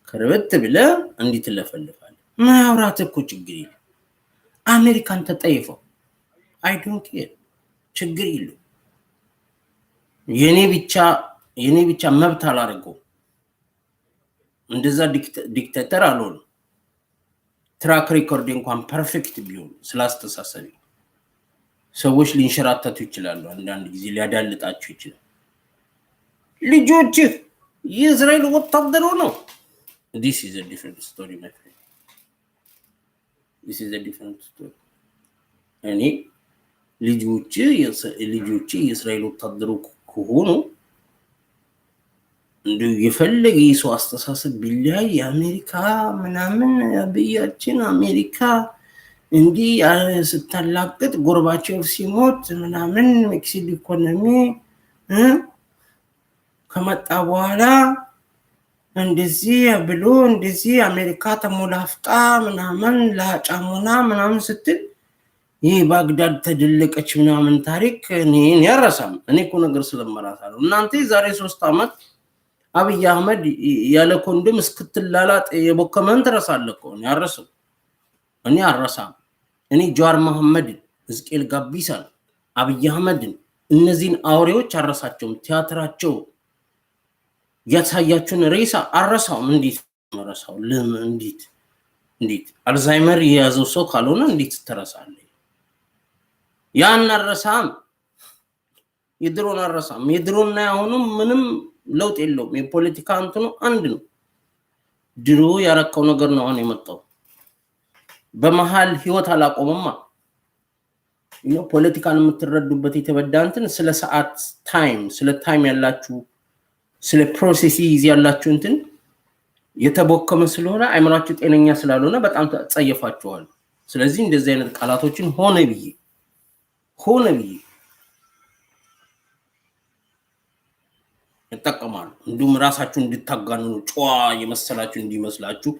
ከረበት ብለ እንዲህ ትለፈልፋለህ። ማውራት እኮ ችግር የለም። አሜሪካን ተጠይፈው አይ ዶንት ኬር ችግር የለም። የኔ ብቻ መብት አላረገው እንደዛ ዲክቴተር አልሆንም። ትራክ ሪኮርድ እንኳን ፐርፌክት ቢሆን ስላስተሳሰቢ ሰዎች ሊንሸራተቱ ይችላሉ። አንዳንድ ጊዜ ሊያዳልጣቸው ይችላል። ልጆች የእስራኤል ወታደር ነው። this is a different story my friend. This is a different story. እኔ ልጆች የእስራኤል ወታደር ከሆኑ እንደ የፈለገ የሰው አስተሳሰብ ቢለያይ የአሜሪካ ምናምን አብያችን አሜሪካ እንዲህ ስታላቅጥ ጎርባቸው ሲሞት ምናምን ሜክሲኮ ኢኮኖሚ ከመጣ በኋላ እንደዚህ ብሎ እንደዚህ አሜሪካ ተሞላፍጣ ምናምን ላጫሙና ምናምን ስትል ይሄ ባግዳድ ተደለቀች ምናምን ታሪክ እኔን ያረሳም። እኔ እኮ ነገር ስለማራሳለሁ። እናንተ ዛሬ 3 አመት አብይ አህመድ ያለ ኮንዶም እስክትላላጥ የቦከመን ተረሳለከው እኔ ያረሰው እኔ አረሳም። እኔ ጃዋር መሐመድ እስቄል ጋቢሳ አብይ አህመድ እነዚህን አውሬዎች አረሳቸውም። ቲያትራቸው ያሳያችሁን ሬሳ አረሳውም። እንዴት መረሳው? ለምን እንዴት አልዛይመር የያዘው ሰው ካልሆነ እንዴት ተረሳለ? ያን አረሳም። የድሮን አረሳም። የድሮና ያሁንም ምንም ለውጥ የለውም። የፖለቲካ እንትኑ አንድ ነው። ድሮ ያረከው ነገር ነው አሁን የመጣው። በመሃል ህይወት አላቆመማ። ፖለቲካን የምትረዱበት የተበዳንትን ስለ ሰዓት ስለ ታይም ያላችሁ ስለ ፕሮሴስ ያላችሁ እንትን የተቦከመ ስለሆነ አይምራችሁ ጤነኛ ስላልሆነ በጣም ተጸየፋችኋል። ስለዚህ እንደዚህ አይነት ቃላቶችን ሆነ ብዬ ተጠቀማሉ። እንዱም ራሳችሁ እንድታጋነኑ ጫዋ የመሰላችሁ እንዲመስላችሁ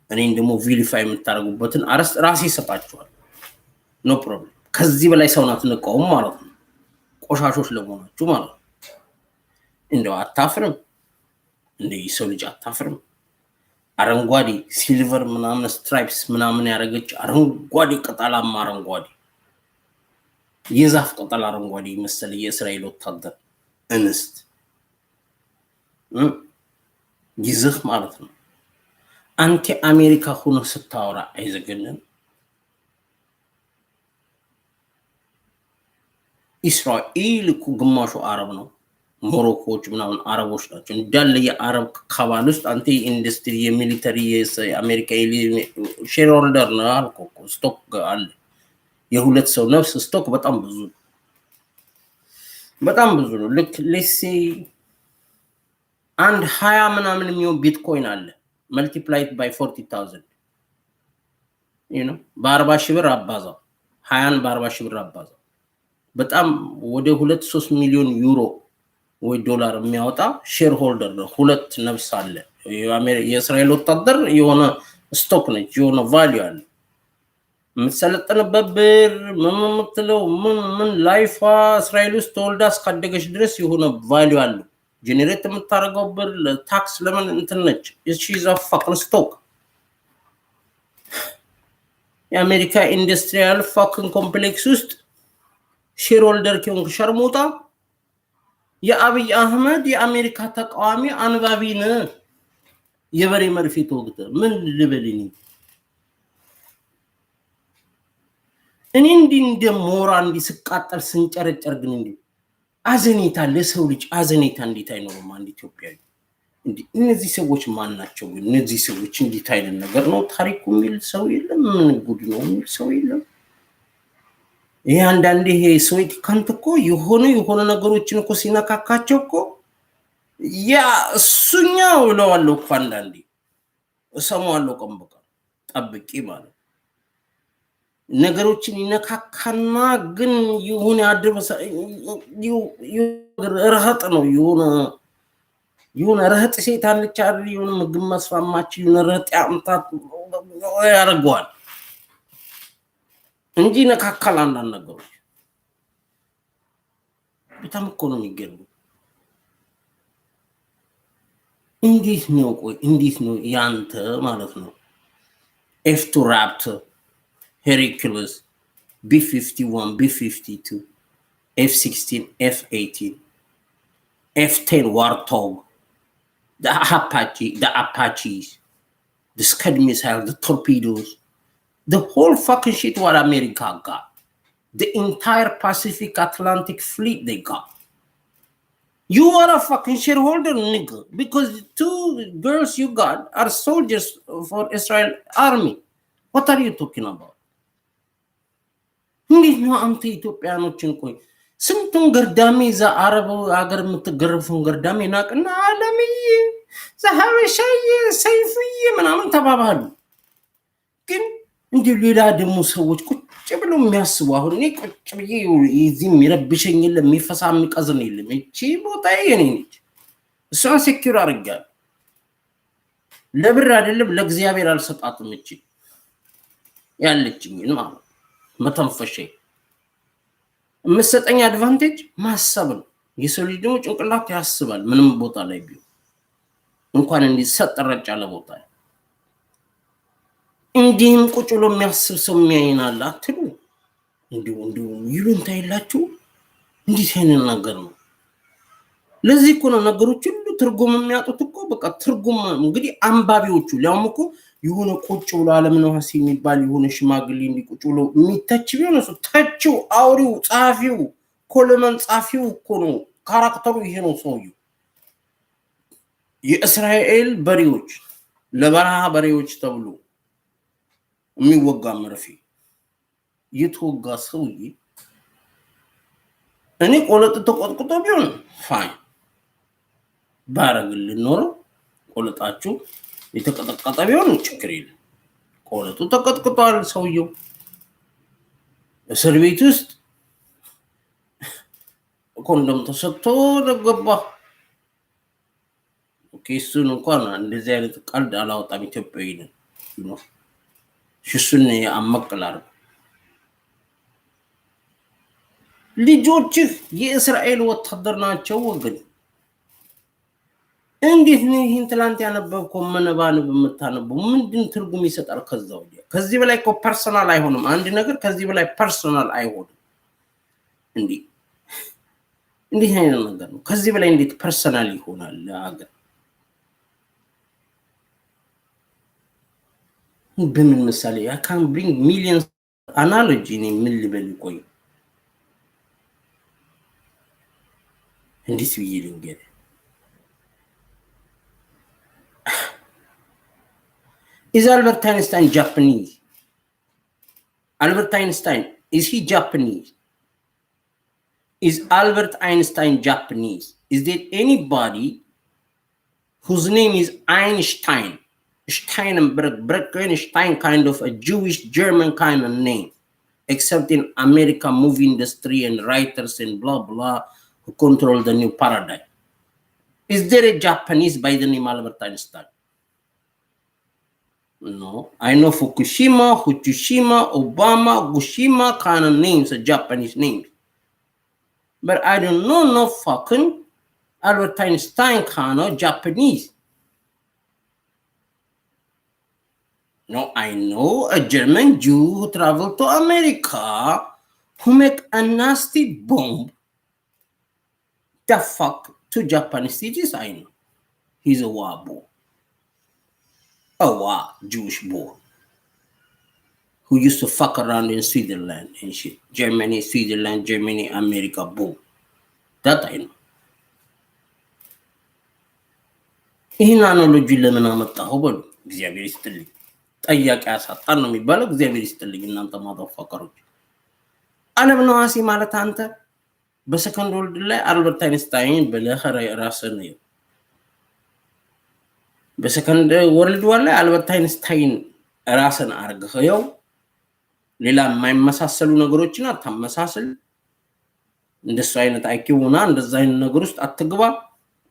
እኔን ደግሞ ቬሪፋይ የምታረጉበትን አረስ ራሴ ሰጣችኋል። ኖ ፕሮብሌም። ከዚህ በላይ ሰውን አትነቀውም ማለት ነው። ቆሻሾች ለመሆናችሁ ማለት ነው። እንደው አታፍርም? ሰው ልጅ አታፍርም? አረንጓዴ ሲልቨር ምናምን ስትራይፕስ ምናምን ያረገች አረንጓዴ ቅጠላማ አረንጓዴ የዛፍ ቅጠል አረንጓዴ መሰለ የእስራኤል ወታደር እንስት ይዝህ ማለት ነው። አንተ አሜሪካ ሆኖ ስታወራ አይዘገንም? እስራኤል እኮ ግማሹ አረብ ነው። ሞሮኮዎች ምናምን አረቦች ናቸው። እንዳለ የአረብ ከባል ውስጥ አንተ ኢንዱስትሪ የሚሊተሪ የአሜሪካ ሼር ሆልደር ነው አልኩ። ስቶክ አለ። የሁለት ሰው ነፍስ ስቶክ በጣም ብዙ ነው። ልክ ሌሲ አንድ 20 ምናምን የሚሆን ቢትኮይን አለ multiplied by 40,000 በ40 ሺህ ብር አባዛው 20 በ40 ሺህ ብር አባዛው በጣም ወደ 2-3 ሚሊዮን ዩሮ ወይ ዶላር የሚያወጣ ሼር ሆልደር ነው። ሁለት ነፍስ አለ። የእስራኤል ወታደር የሆነ ስቶክ ነች፣ የሆነ ቫልዩ አለ። የምትሰለጥንበት ብር ምትለው ምን ላይፏ እስራኤል ውስጥ ተወልዳ እስካደገች ድረስ የሆነ ቫልዩ አለ። ጄኔሬት የምታደርገው ብር ታክስ ለምን እንትን ነች። she's a fucking stock። የአሜሪካ ኢንዱስትሪያል ፋክን ኮምፕሌክስ ውስጥ ሼር ሆልደር ከሆንክ ሸርሙጣ የአብይ አህመድ የአሜሪካ ተቃዋሚ አንባቢ ነህ። የበሬ መርፌ ተወግተ ምን ልበልኝ? እኔ እንደ ሞራ ስቃጠል ስንጨረጨር ግን አዘኔታ ለሰው ልጅ አዘኔታ እንዴት አይኖርም? አንድ ኢትዮጵያዊ እነዚህ ሰዎች ማን ናቸው? እነዚህ ሰዎች እንዴት አይነት ነገር ነው ታሪኩ የሚል ሰው የለም። ምን ጉድ ነው የሚል ሰው የለም። ይሄ አንዳንዴ ይሄ ሰውት ካንተኮ የሆነ ነገሮችን እኮ ሲነካካቸው እኮ ያ እሱኛው ብለዋለሁ እኮ አንዳንዴ እሰማዋለሁ። ቀን በቀን ጠብቂ ማለት ነገሮችን ይነካካና ግን ይሁን ያድርበሳ ረህጥ ነው ይሁን ረህጥ ሴታን ልቻል ይሁን ምግብ መስፋማች ይሁን ረህጥ ያምጣት ያደርገዋል እንጂ ነካካል አንዳንድ ነገሮች በጣም እኮ ነው የሚገርመው እንዴት ነው ያንተ ማለት ነው F2 Raptor Hercules B-51 B-52 F-16 F-18 F-10 Warthog the Apaches the Scud missile the torpedoes the whole fucking shit what America got the entire Pacific Atlantic fleet they got you are a fucking shareholder nigga because the 2 girls you got are soldiers for Israel army what are you talking about እንዴት ነው አንተ ኢትዮጵያኖችን ቆይ ስንቱን ገርዳሜ ዛ አረብ ሀገር የምትገርፉን ገርዳሜ ናቅና ዓለምዬ ዘሐበሻዬ ሰይፍዬ ምናምን ተባባሉ ግን እንዴ ሌላ ደግሞ ሰዎች ቁጭ ብለው የሚያስቡ አሁን እኔ ቁጭ ብዬ እዚህ የሚረብሸኝ የለም የሚፈሳ የሚቀዝን የለም እቺ ቦታዬ የኔ ነች እሷን ሴኩር አድርጋል ለብር አይደለም ለእግዚአብሔር አልሰጣትም እቺ ያለችኝ ማለት መተንፈሻ መስጠኛ አድቫንቴጅ ማሰብ ነው የሰው ልጅ ደግሞ ጭንቅላት ያስባል ምንም ቦታ ላይ ቢሆን እንኳን እንዲሰጥ ረጫ ለቦታ እንዲህም ቁጭ ብሎ የሚያስብ ሰው የሚያይናል አትሉ እንዲሁ ይሉንታ ይላችሁ እንዲህ አይነት ነገር ነው ለዚህ እኮ ነው ነገሮች ሁሉ ትርጉም የሚያጡት እኮ በቃ ትርጉም እንግዲህ አንባቢዎቹ ሊያውም እኮ ይሁን ቁጭ ብሎ ዓለም ነው ሀሲ የሚባል ይሁን ሽማግሌ እንዲቁጭ ብሎ የሚተች ቢሆን እሱ ተችው አውሪው ጻፊው ኮለመን ጻፊው እኮ ነው ካራክተሩ ይሄ ነው ሰውዩ የእስራኤል በሪዎች ለበረሃ በሪዎች ተብሎ የሚወጋ መርፌ የተወጋ ሰውዬ እኔ ቆለጥ ተቆጥቁጦ ቢሆን ፋይን ባረግልን ኖሮ ቆለጣችሁ የተቀጠቀጠ ቢሆን ችግር የለም ቆለጡ ተቀጥቅጧል ሰውየው እስር ቤት ውስጥ ኮንዶም ተሰጥቶ ደገባ ኬሱን እንኳን እንደዚህ አይነት ቀልድ አላወጣም ኢትዮጵያዊ ነው ሽሱን ያመቅላል ልጆች የእስራኤል ወታደር ናቸው ወገን እንዴት ነው ይሄን ትላንት ያነበብከው መነባንብ የምታነበው ምንድን ትርጉም ይሰጣል ከዛው ከዚህ በላይ እኮ ፐርሰናል አይሆንም አንድ ነገር ከዚህ በላይ ፐርሰናል አይሆንም እንዴ አይነት ነገር ነው ከዚህ በላይ እንዴት ፐርሰናል ይሆናል አገር በምን ምሳሌ I can bring millions analogy ምን ልበል ቆይ እንዴት ይልንገር Is Albert Einstein Japanese? Albert Einstein, is he Japanese? Is Albert Einstein Japanese? Is there anybody whose name is Einstein? Einstein kind of a Jewish German kind of name, except in America movie industry and writers and blah blah who control the new paradigm. Is there a Japanese by the name Albert Einstein? No, I know Fukushima, Obama, Gushima kind of names are Japanese names. But I don't know no fucking Albert Einstein kind of Japanese. No, I know a German Jew who traveled to America who make a nasty bomb. The fuck to Japanese cities, I know. He's a wabo. Jewish boy who used to fuck around in Switzerland and shit. Germany, Switzerland, Germany, America, boom. That I know. ይህን አናሎጂ ለምን አመጣኸው በሉ እግዚአብሔር ይስጥልኝ ጠያቂ ያሳጣን ነው የሚባለው እግዚአብሔር ይስጥልኝ እናንተ ማተፈቀሩት ዓለም ነው አሲ ማለት አንተ በሰከንድ ወርልድ ላይ አልበርት አይንስታይን በለኸረ ራስን ነው በሰከንድ ወርልድ ላይ አልበርት አይንስታይን ራስን አርገኸው ሌላ የማይመሳሰሉ ነገሮችን አታመሳስል እንደሱ አይነት አይኪውና እንደዛ አይነት ነገር ውስጥ አትግባ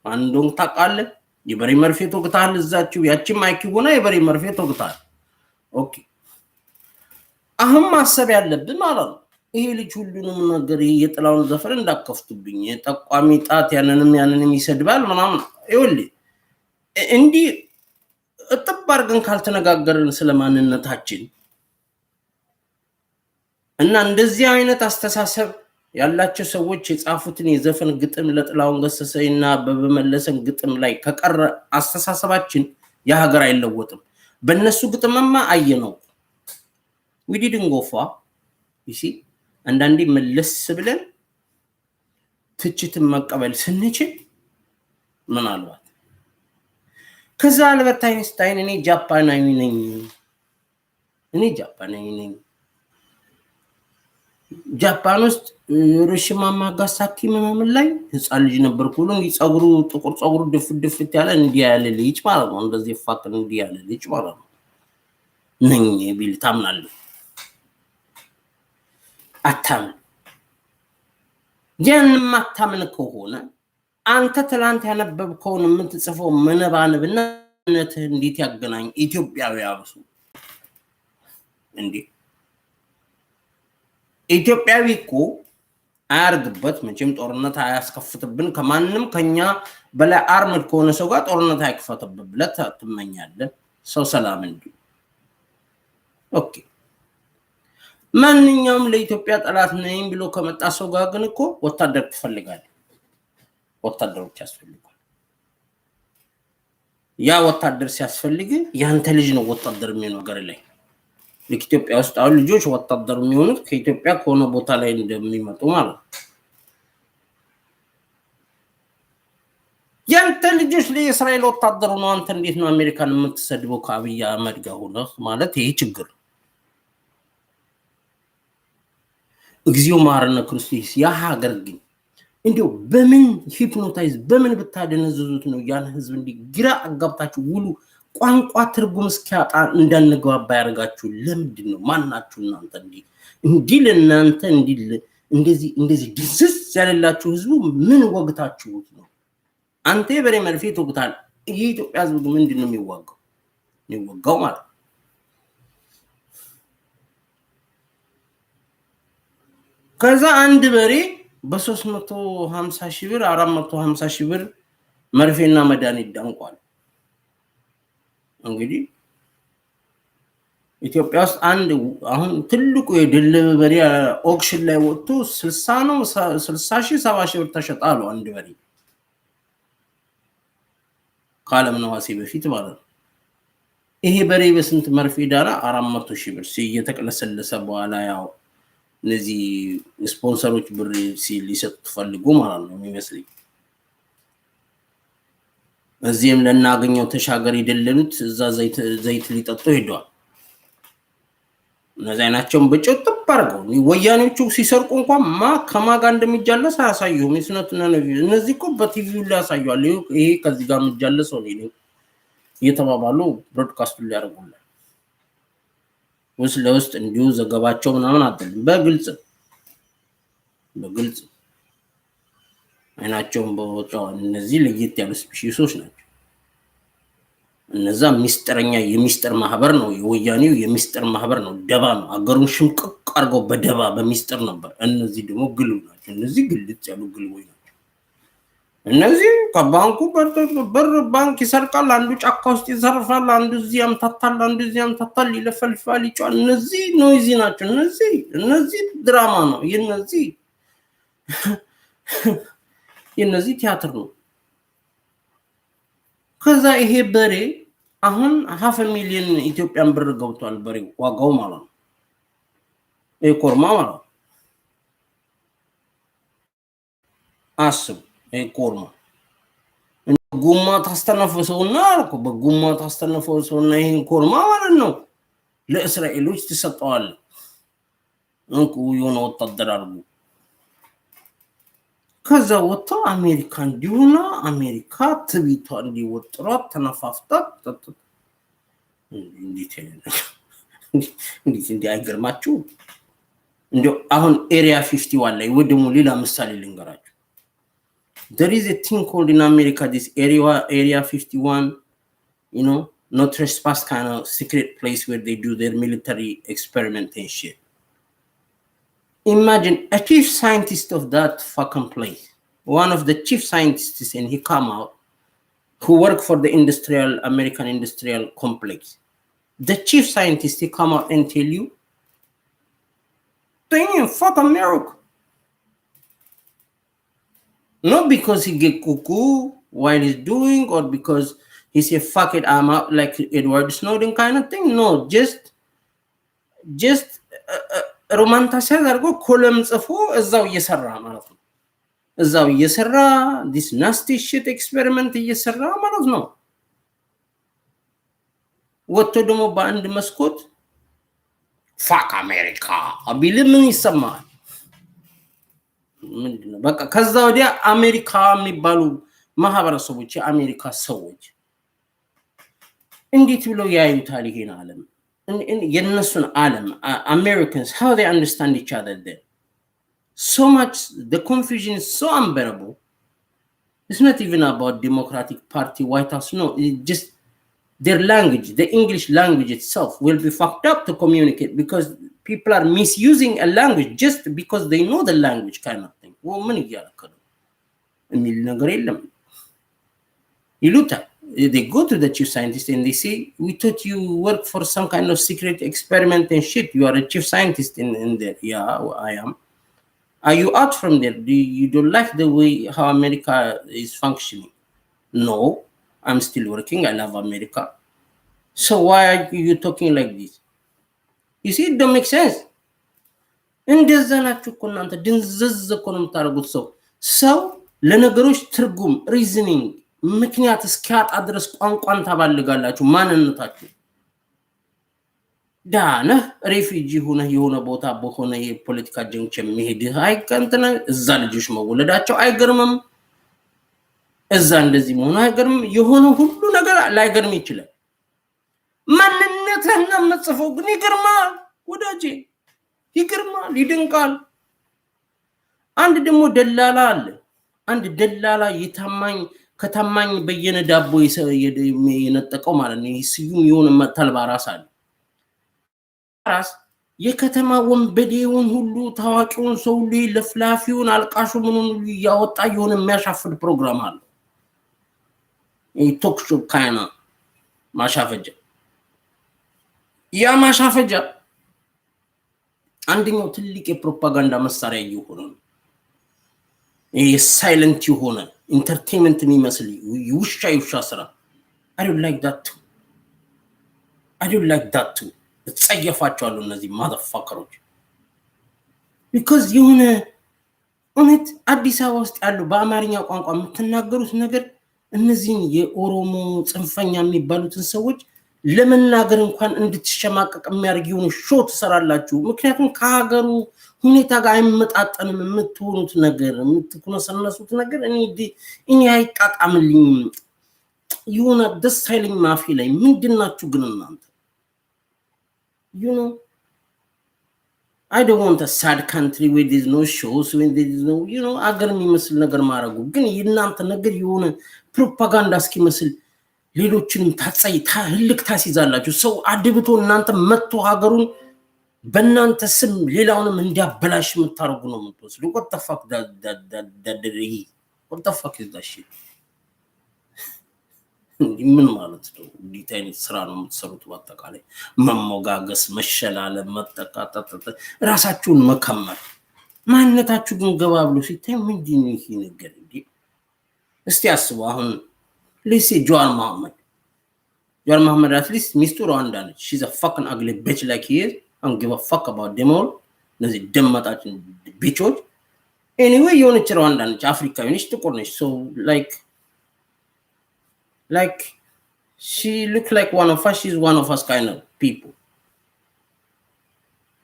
አንዱን ታቃለ የበሬ መርፌ ተወግታል እዛችሁ ያቺም አይኪውና የበሬ መርፌ ተወግታል ኦኬ አሁን ማሰብ ያለብን ማለት ነው ይሄ ልጅ ሁሉንም ነገር የጥላውን ዘፈር እንዳከፍቱብኝ የጠቋሚ ጣት ያንንም ይሰድባል ምናምን ይኸውልህ እንዲ እጥባር ግን ካልተነጋገርን ስለማንነታችን እና እንደዚህ አይነት አስተሳሰብ ያላቸው ሰዎች የጻፉትን የዘፈን ግጥም ለጥላውን ገሰሰይና በመለሰን ግጥም ላይ ከቀረ አስተሳሰባችን የሀገር አይለወጥም በእነሱ ግጥምማ አየነው we didn't go far you see አንዳንዴ መለስ ብለን ትችትን መቀበል ስንችል ምን አልባት ከዛ አልበርት አይንስታይን እኔ ጃፓናዊ ነኝ ጃፓን ውስጥ ሂሮሺማ ናጋሳኪ ምናምን ላይ ህፃን ልጅ ነበርኩ ሁሉ ጸጉሩ ጥቁር ጸጉሩ ድፍት ያለ እንዲህ ያለ ልጅ ማለት ነው እንደዚህ ፋክ እንዲህ ያለ ልጅ ማለት ነው ነኝ ቢል ታምናለህ አታም ያን ማታምን ከሆነ አንተ ትላንት ያነበብከውን የምትጽፈው መነባነብና እንዴት ያገናኝ ኢትዮጵያዊ አብሱ እንዴ ኢትዮጵያዊ እኮ አርግበት መቼም ጦርነት አያስከፍትብን ከማንንም ከኛ በላይ አርምድ ከሆነ ሰው ጋር ጦርነት አይከፈትብን ብለህ ትመኛለህ ሰው ሰላም እንዴ ኦኬ ማንኛውም ለኢትዮጵያ ጠላት ነኝ ብሎ ከመጣ ሰው ጋር ግን እኮ ወታደር ትፈልጋለህ ወታደሮች ያስፈልጋሉ ያ ወታደር ሲያስፈልግ ያንተ ልጅ ነው ወታደር የሚሆነው ነገር ላይ ለኢትዮጵያ ውስጥ አሁን ልጆች ወታደር የሚሆኑት ከኢትዮጵያ ከሆነ ቦታ ላይ እንደሚመጡ ማለት ያንተ ልጆች ለእስራኤል ወታደር ነው አንተ እንዴት ነው አሜሪካን የምትሰድበው ከአብይ አህመድ ጋር ሆነህ ማለት ይሄ ችግር እግዚኦ ማረነ ክርስቶስ ያ ሀገር ግን እንዴው በምን ሂፕኖታይዝ በምን ብታደነዝዙት ነው ያን ህዝብ እንዲ ግራ አጋብታችሁ ውሉ ቋንቋ ትርጉም እስኪያጣ እንዳንገባባ ያርጋችሁ ለምንድን ነው ማናችሁ እናንተ እንዲ ለእናንተ እንደዚህ ድስስ ያለላችሁ ህዝቡ ምን ወግታችሁት ነው አንተ በሬ መርፌ ተወግታል ይሄ ኢትዮጵያ ህዝብ ምንድን ነው የሚወጋው ማለት ከዛ አንድ በሬ በ350 ሺህ ብር 450 ሺህ ብር መርፌና መድኃኒት ዳንቋል እንግዲህ ኢትዮጵያ ውስጥ አንድ አሁን ትልቁ የድልብ በሬ ኦክሽን ላይ ወጥቶ 60 ነው 60 ሺህ 70 ሺህ ብር ተሸጣሉ አንድ በሬ ካለም ነው ዋሴ በፊት ማለት ነው ይሄ በሬ በስንት መርፌ ዳራ 400 ሺህ ብር ሲየተቀለሰለሰ በኋላ ያው ለዚህ ስፖንሰሮች ብር ሲሊሰጥ ፈልጉ ማለት ነው የሚመስልኝ እዚህም ለናገኘው ተሻገር ይደለሉት እዛ ዘይት ሊጠጡ ሄደዋል ነዛይናቸውን በጨጥ ባርገው ወያኔዎቹ ሲሰርቁ እንኳን ከማጋ እንደሚጃለስ አያሳዩም መስነቱና ነው እነዚህ እኮ በቲቪው ላይ ያሳያሉ ይሄ ከዚህ ጋር መጃለሰው ነው እየተባባሉ ብሮድካስት ላይ ያደርጉላል ለውስጥ እንዲሁ ዘገባቸው ምናምን አይደለም በግልጽ አይናቸውን በወጣው እነዚህ ለየት ያሉ ስፔሺሶች ናቸው እነዛ ሚስጥረኛ የሚስጥር ማህበር ነው የወያኔው የሚስጥር ማህበር ነው ደባ ነው አገሩን ሽምቅቅ አርገው በደባ በሚስጥር ነበር እነዚህ ደግሞ ግሉ ናቸው እነዚህ ግልጽ ያሉ ግልቦች ናቸው እነዚህ ከባንኩ በር ባንክ ይሰርቃል አንዱ ጫካ ውስጥ ይዘርፋል አንዱ እዚህ ያምታታል ይለፈልፋል ይጫል እነዚህ ኖይዚ ናቸው እነዚህ ድራማ ነው የነዚህ ቲያትር ነው ከዛ ይሄ በሬ አሁን 500,000 ኢትዮጵያን ብር ገብቷል በሬ ዋጋው ማለት ነው ኮርማ ማለት አስብ ኮርማ ጉማ ታስተነፈሰውና አልኩ በጉማ ታስተነፈሰውና ይሄን ኮርማ ማለት ነው ለእስራኤሎች ተሰጠዋል እንኩ የሆነ ወታደር አርጉ ከዛ ወጣ አሜሪካን ዲዩና አሜሪካ ትቢቷ እንዲወጥሯት ተነፋፍታ እንዴት እንዴ አይገርማችሁ እንዴ አሁን ኤሪያ 51 ላይ ወደሙ ሌላ ምሳሌ ልንገራችሁ there is a thing called in America this area 51 you know no trespass kind of secret place where they do their military experimentation imagine a chief scientist of that fucking place one of the chief scientists and he come out who work for the American industrial complex the chief scientist he come out and tell you damn fuck America not because he get cuckoo while he's doing or because he say fuck it I'm out like Edward Snowden kind of thing no just romanticize አድርጎ ኮለም ጽፎ እዛው እየሰራ ማለት ነው እዛው እየሰራ this nasty shit experiment እየሰራ ማለት ነው ወጥቶ ደግሞ በአንድ መስኮት fuck America አቢል ምን ይሰማል ምንድነው በቃ ከዛ ወዲያ አሜሪካ የሚባሉ ማህበረሰቦች የአሜሪካ ሰዎች እንዴት ብለው ያዩታል ይሄን ዓለም የነሱን ዓለም Americans how they understand each other there so much the confusion is so unbearable it's not even about Democratic Party White House no it's just their language the English language itself will be fucked up to communicate because people are misusing a language just because they know the language kind of thing woman ይያለከሉ የሚል ነገር የለም ይሉታል they go to the chief scientist and they say we thought you work for some kind of secret experiment and shit you are a chief scientist in there yeah I am are you out from there you don't like the way how America is functioning no I'm still working I love America so why are you talking like this you see it don't make sense እንደዛ ናችሁ እኮ እናንተ ድንዝዝ እኮ ነው የምታረጉት ሰው ለነገሮች ትርጉም ሪዝኒንግ ምክንያት እስኪያጣ ድረስ ቋንቋን ታባልጋላችሁ ማንነታችሁ ዳነ ሬፊጂ ሆነ የሆነ ቦታ በሆነ የፖለቲካ ጀንክሽ የሚሄድ አይቀንተነ እዛ ልጆች መወለዳቸው አይገርምም እዛ እንደዚህ መሆኑ አይገርም የሆነ ሁሉ ነገር ላይገርም ይችላል ማንነትና መጽፈው ግን ይገርማል ወዳጄ ይገርማል ይደንቃል አንድ ደግሞ ደላላ አለ አንድ ደላላ የታማኝ ከታማኝ በየነ ዳቦ የነጠቀው ማለት ነው ስዩም የሆነ ተልባራስ አለ ራስ የከተማ ወንበዴውን ሁሉ ታዋቂውን ሰው ሁሉ ለፍላፊውን አልቃሹ ምኑን ሁሉ ያወጣ የሆነ የሚያሻፍድ ፕሮግራም አለ ቶክ ሾው ካይና ማሻፈጃ ያ ማሻፈጃ አንደኛው ትልቅ የፕሮፓጋንዳ መሳሪያ ይሆነ ሳይለንት ይሆነ ኢንተርቴይንመንት የሚመስል ይውሻ ስራ I don't like that too ጸየፋቸዋለሁ እነዚህ ማዘፋከሮች because የሆነ እውነት አዲስ አበባ ውስጥ ያሉ በአማርኛ ቋንቋ የምትናገሩት ነገር እነዚህን የኦሮሞ ጽንፈኛ የሚባሉትን ሰዎች ለመናገር እንኳን እንድትሸማቀቅ የሚያርግ የሆነ ሾው ትሰራላችሁ ምክንያቱም ከሀገሩ ሁኔታ ጋር አይመጣጠንም የምትሆኑት ነገር የምትኮነሰነሱት ነገር እኔ አይጣጣምልኝም የሆነ ደስ አይለኝ ማፊ ላይ ምንድናችሁ ግን እናንተ you know I don't want a sad country where there's no shows when there's no you know አገር የሚመስል ነገር ማረጉ ግን እናንተ ነገር የሆነ ፕሮፓጋንዳ እስኪመስል ሌሎችንም ታህልክ ታሲዛላችሁ ሰው አድብቶ እናንተ መጥቶ ሀገሩን በእናንተ ስም ሌላውንም እንዲያበላሽ የምታረጉ ነው የምትወስዱ what the fuck what the fuck is that shit ምን ማለት ነው ዲቴይል ስራ ነው የምትሰሩት በአጠቃላይ መሞጋገስ መሸላለ መጠቃጣጣ ራሳችሁን መከመር ማንነታችሁ ግን ገባ ብሎ ሲታይ ምንድነው ይሄ ነገር እንዴ እስቲ አስቡ አሁን let's say ጆዋር መሐመድ at least ሚስቱ ሩዋንዳ ነች she's a fucking ugly bitch like he is I don't give a fuck about them all እነዚህ ደመጣችን ቢቾች anyway የሆነች ሩዋንዳ ነች አፍሪካዊ ነች ጥቁር ነች so like she look like one of us she's one of us kind of people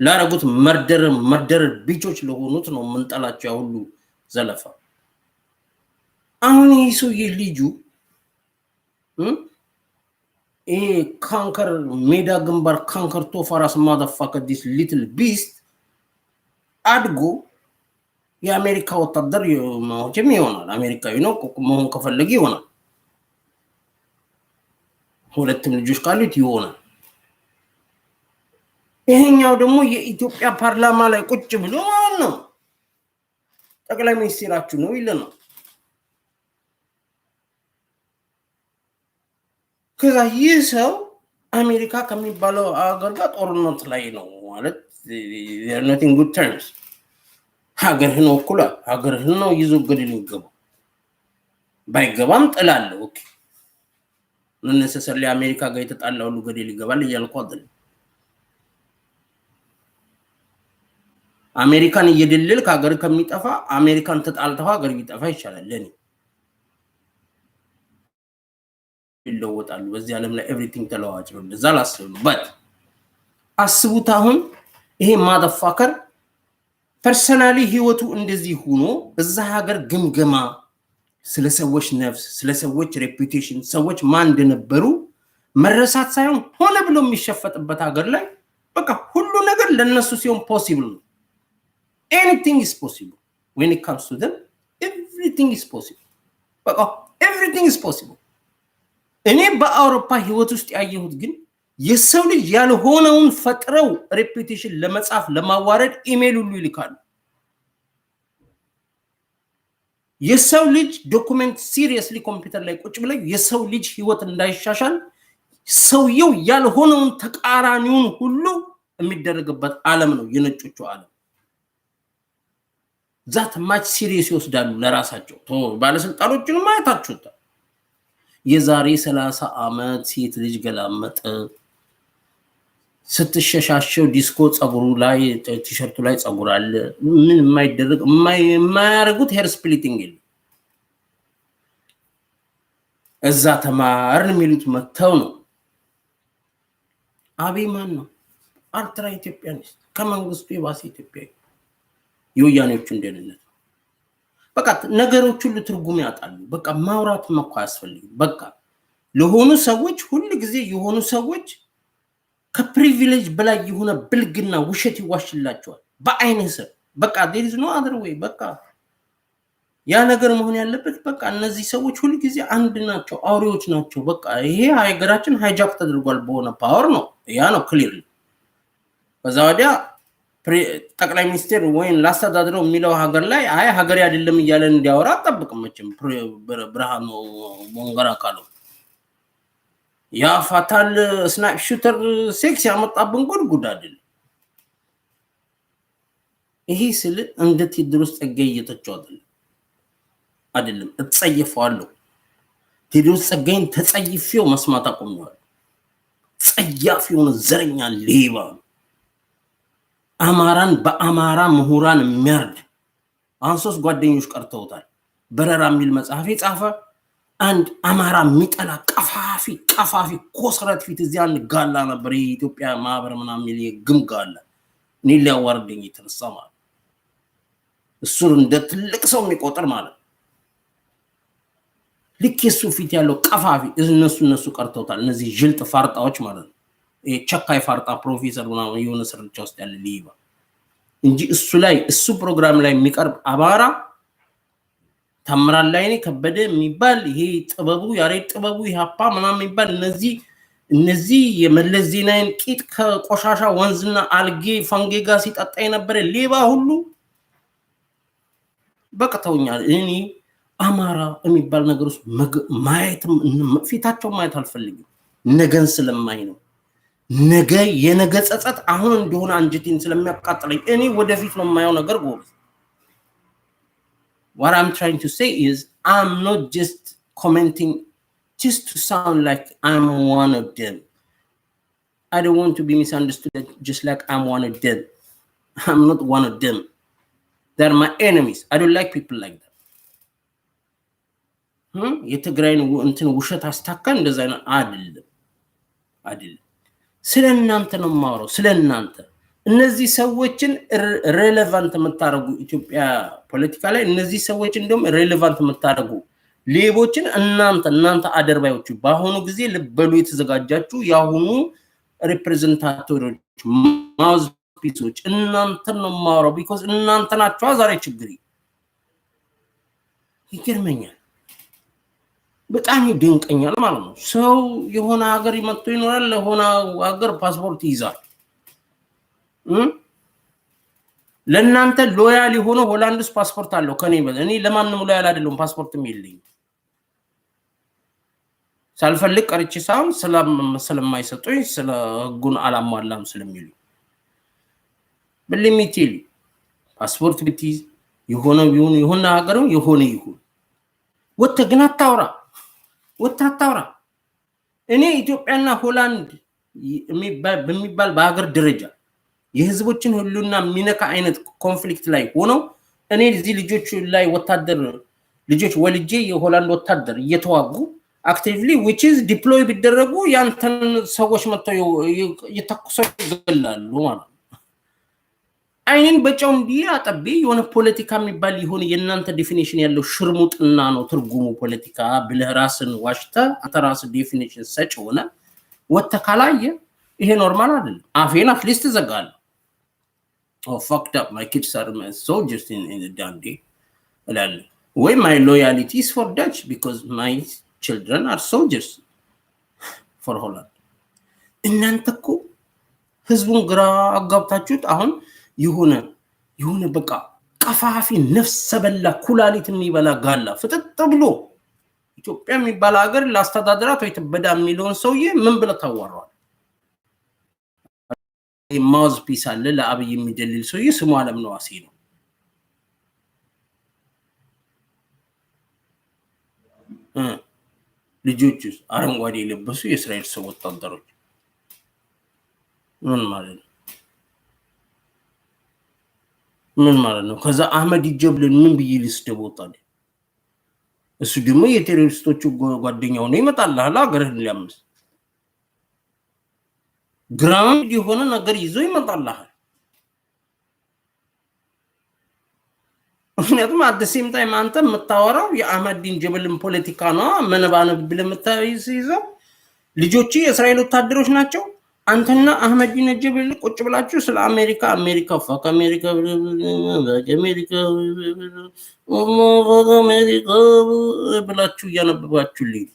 ላረጉት መርደር ቢቾች ለሆኑት ነው ምንጠላቸው ያሁሉ ዘለፋ አሁን ይሱ ይልጁ conquer ሜዳ ግንባር conquer ቶፋራስ motherfucker this little beast አድጎ የአሜሪካ ወታደር መቼም ይሆናል አሜሪካዊ ነው መሆን ከፈለገ ይሆናል ሁለቱም ልጆች ካሉት ይሆናል ይሄኛው ደግሞ የኢትዮጵያ ፓርላማ ላይ ቁጭ ብሎ ማለት ነው ጠቅላይ ሚኒስትራችሁ ነው ይለናል ከዛ ይሰው አሜሪካ ከሚባለው አገር ጋር ጦርነት ላይ ነው ማለት they are not in good terms ሀገርህን ወኩላ ሀገርህን ነው ይዞ ገደል ይገባ ባይገባም ጥላለው ኦኬ ለነሰሰለ አሜሪካ ጋር የተጣላው ሁሉ ገደል ይገባል እያልኩ አይደል አሜሪካን እየደለል ከሀገር ከሚጠፋ አሜሪካን ተጣልተው ሀገር ቢጠፋ ይሻላል ለኔ ይለወጣሉ በዚህ ዓለም ላይ ኤቭሪቲንግ ተለዋጭ ነው ለዛ ላስብ በት አስቡት አሁን ይሄ ማደፋከር ፐርሰናሊ ህይወቱ እንደዚህ ሆኖ እዛ ሀገር ግምገማ ስለ ሰዎች ነፍስ ስለ ሰዎች ሬፑቴሽን ሰዎች ማን እንደነበሩ መረሳት ሳይሆን ሆነ ብሎ የሚሸፈጥበት ሀገር ላይ በቃ ሁሉ ነገር ለነሱ ሲሆን ፖሲብል ነው anything is possible when it comes to them everything is possible በቃ everything is possible እኔ በአውሮፓ ህይወት ውስጥ ያየሁት ግን የሰው ልጅ ያልሆነውን ፈጥረው ሬፑቴሽን ለመጻፍ ለማዋረድ ኢሜል ሁሉ ይልካሉ የሰው ልጅ ዶክመንት ሲሪየስሊ ኮምፒውተር ላይ ቁጭ ብለው የሰው ልጅ ህይወት እንዳይሻሻል ሰውየው ያልሆነውን ተቃራኒውን ሁሉ የሚደረግበት ዓለም ነው የነጮቹ ዓለም ዛት ማች ሲሪየስ ይወስዳሉ ለራሳቸው ባለስልጣኖችን ማየታችሁት የዛሬ 30 አመት ሴት ልጅ ገላመጠ ስትሸሻሸው ዲስኮ ጸጉሩ ላይ ቲሸርቱ ላይ ጸጉር አለ ምን የማይደረግ የማያረጉት ሄር ስፕሊቲንግ ይል እዛ ተማርን የሚሉት መተው ነው አቤማን ነው አርትራ ኢትዮጵያንስ ከመንግስቱ የባሰ ኢትዮጵያዊ የወያኔዎቹ እንደነነት በቃ ነገሮች ሁሉ ትርጉም ያጣሉ በቃ ማውራት መኳ ያስፈልግ በቃ ለሆኑ ሰዎች ሁሉ ጊዜ የሆኑ ሰዎች ከፕሪቪሌጅ በላይ የሆነ ብልግና ውሸት ይዋሽላቸዋል በአይነሰ በቃ there is no other way በቃ ያ ነገር መሆን ያለበት በቃ እነዚህ ሰዎች ሁሉ ጊዜ አንድ ናቸው አውሬዎች ናቸው በቃ ይሄ ሀገራችን ሃይጃክ ተደርጓል በሆነ ፓወር ነው ያ ነው ክሊር በዛ ወዲያ ጠቅላይ ሚኒስትር ወይን ላስተዳድረው የሚለው ሀገር ላይ አይ ሀገር አይደለም ይያለን እንዲያወራ አጣብቅም መቼም ብርሃኑ ሞንገራ ካለው ያ ፋታል ስናይፕ ሹተር ሴክስ ያመጣብን ጉድ አይደል ይሄ ስለ እንዴት ይድሩስ ጸጋይ እየተጫወተል አይደለም እጸየፈዋለሁ ቴዲዮስ ጸጋይን ተጸይፈው መስማት አቆምነዋል ጸያፍ የሆነ ዘረኛ ሌባ አማራን በአማራ ምሁራን የሚያርድ አንሶስ ጓደኞች ቀርተውታል በረራ የሚል መጽሐፍ የጻፈ አንድ አማራ የሚጠላ ቀፋፊ ኮስረት ፊት እዚያን ጋላ ነበር የኢትዮጵያ ማህበር ምናምን የሚል ግምጋላ እኔ ሊያዋርደኝ የተነሳ ማለት እሱ እንደ ትልቅ ሰው የሚቆጥር ማለት ልክ የሱ ፊት ያለው ቀፋፊ እነሱ ቀርተውታል እነዚህ ጅልጥ ፋርጣዎች ማለት ነው የቸካይ ፋርጣ ፕሮፌሰር ምናምን የሆነ ስርቻ ውስጥ ያለ ሊባ እንጂ እሱ ላይ እሱ ፕሮግራም ላይ የሚቀርብ አባራ ተምራን ላይ ነው ከበደ የሚባል ይሄ ጥበቡ ያሬድ ጥበቡ ይሃፓ ምናምን የሚባል እነዚህ የመለስ ዜናዊን ቂጥ ከቆሻሻ ወንዝና አልጌ ፈንጌ ጋር ሲጠጣ የነበረ ሌባ ሁሉ በቀተውኛል እኔ አማራ የሚባል ነገር ውስጥ ማየት ፊታቸው ማየት አልፈልግም ነገን ስለማይ ነው ነገ የነገ ጸጸት አሁን እንደሆነ አንጀቴን ስለሚያቃጥለኝ እኔ ወደፊት ነው የማየው ነገር ጎበዝ What I'm trying to say is I'm not just commenting just to sound like I'm one of them. I don't want to be misunderstood just like I'm one of them. I'm not one of them. They're my enemies. I don't like people like that. የትግራይን እንትን ውሸት አስተካከል እንደዛ አይደለም ስለናንተ ነው ማውራው ስለናንተ እነዚህ ሰዎችን ሬሌቫንት መታረጉ ኢትዮጵያ ፖለቲካ ላይ እነዚህ ሰዎች እንደውም ሬሌቫንት መታረጉ ሌቦችን እናንተ አደርባዮቹ በአሁኑ ጊዜ ልበሉ የተዘጋጃችሁ የአሁኑ ሪፕሬዘንታቲቮች ማውዝ ፒሶች እናንተን ነው የማወራው። ቢኮዝ እናንተ ናችሁ ዛሬ ችግር ይገርመኛል። በጣም ይደንቀኛል ማለት ነው። ሰው የሆነ ሀገር መጥቶ ይኖራል፣ ለሆነ ሀገር ፓስፖርት ይይዛል። ለእናንተ ሎያል የሆነ ሆላንድስ ፓስፖርት አለው ከኔ እኔ ለማንም ሎያል አይደለም፣ ፓስፖርትም የለኝም። ሳልፈልግ ቀርቼ ሳይሆን ስለማይሰጡኝ ስለ ህጉን አላሟላም ስለሚሉ በሊሚቴል ፓስፖርት ብትይዝ የሆነ ቢሆን የሆነ ሀገር የሆነ ይሁን ወጥተህ ግን አታውራ። እኔ ኢትዮጵያና ሆላንድ በሚባል በሀገር ደረጃ የህዝቦችን ሁሉና ሚነካ አይነት ኮንፍሊክት ላይ ሆነው እኔ እዚህ ልጆች ላይ ወታደር ልጆች ወልጄ የሆላንድ ወታደር እየተዋጉ አክቲቭሊ which is deploy ቢደረጉ ያንተን ሰዎች መጥተው ይተኩሰው ይገላሉ ማለት ነው። አይንን በጫው እንዲህ አጠቤ የሆነ ፖለቲካ የሚባል ይሆን የእናንተ ዲፊኒሽን ያለው ሽርሙጥና ነው ትርጉሙ። ፖለቲካ ብለህ ራስን ዋሽተ አንተ ራስ ዲፊኒሽን ሰጭ ሆነ ወተካላየ ይሄ ኖርማል አይደለም። አፌን አትሊስት ዘጋለሁ። Oh fucked up, my kids are soldiers in the Dundee. Why my loyalty is for Dutch because my children are soldiers for Holland. እናንተ እኮ ህዝቡን ግራ አጋብታችሁት አሁን የሆነ በቃ ቀፋፊ ነፍሰ በላ ኩላሊት የሚበላ ጋላ ፍጥጥ ብሎ ኢትዮጵያ የሚባል ሀገር ላስተዳድራት ወይ ተበዳ የሚለውን ሰውዬ ምን ብለ ታወራዋል? ማውዝ ፒስ አለ ለአብይ የሚደልል ሰውዬ ስሙ አለም ነው አሲ ነው። ልጆቹ አረንጓዴ የለበሱ የእስራኤል ሰው ወታደሮች ምን ማለት ነው? ከዛ አህመድ ይጀብልን ምን ብዬ ልስደቦታል? እሱ ደግሞ የቴሮሪስቶቹ ጓደኛው ነው ይመጣል ሀገርህን ሊያምስ ግራውንድ የሆነ ነገር ይዞ ይመጣል። ምክንያቱም አደሴም ታይም አንተ የምታወራው የአህመዲን ጀበልን ፖለቲካ ነው። መነባነብ ብለህ የምታይዘው ልጆቹ የእስራኤል ወታደሮች ናቸው። አንተና አህመዲን ጀበል ቁጭ ብላችሁ ስለ አሜሪካ ብላችሁ እያነበባችሁልኝ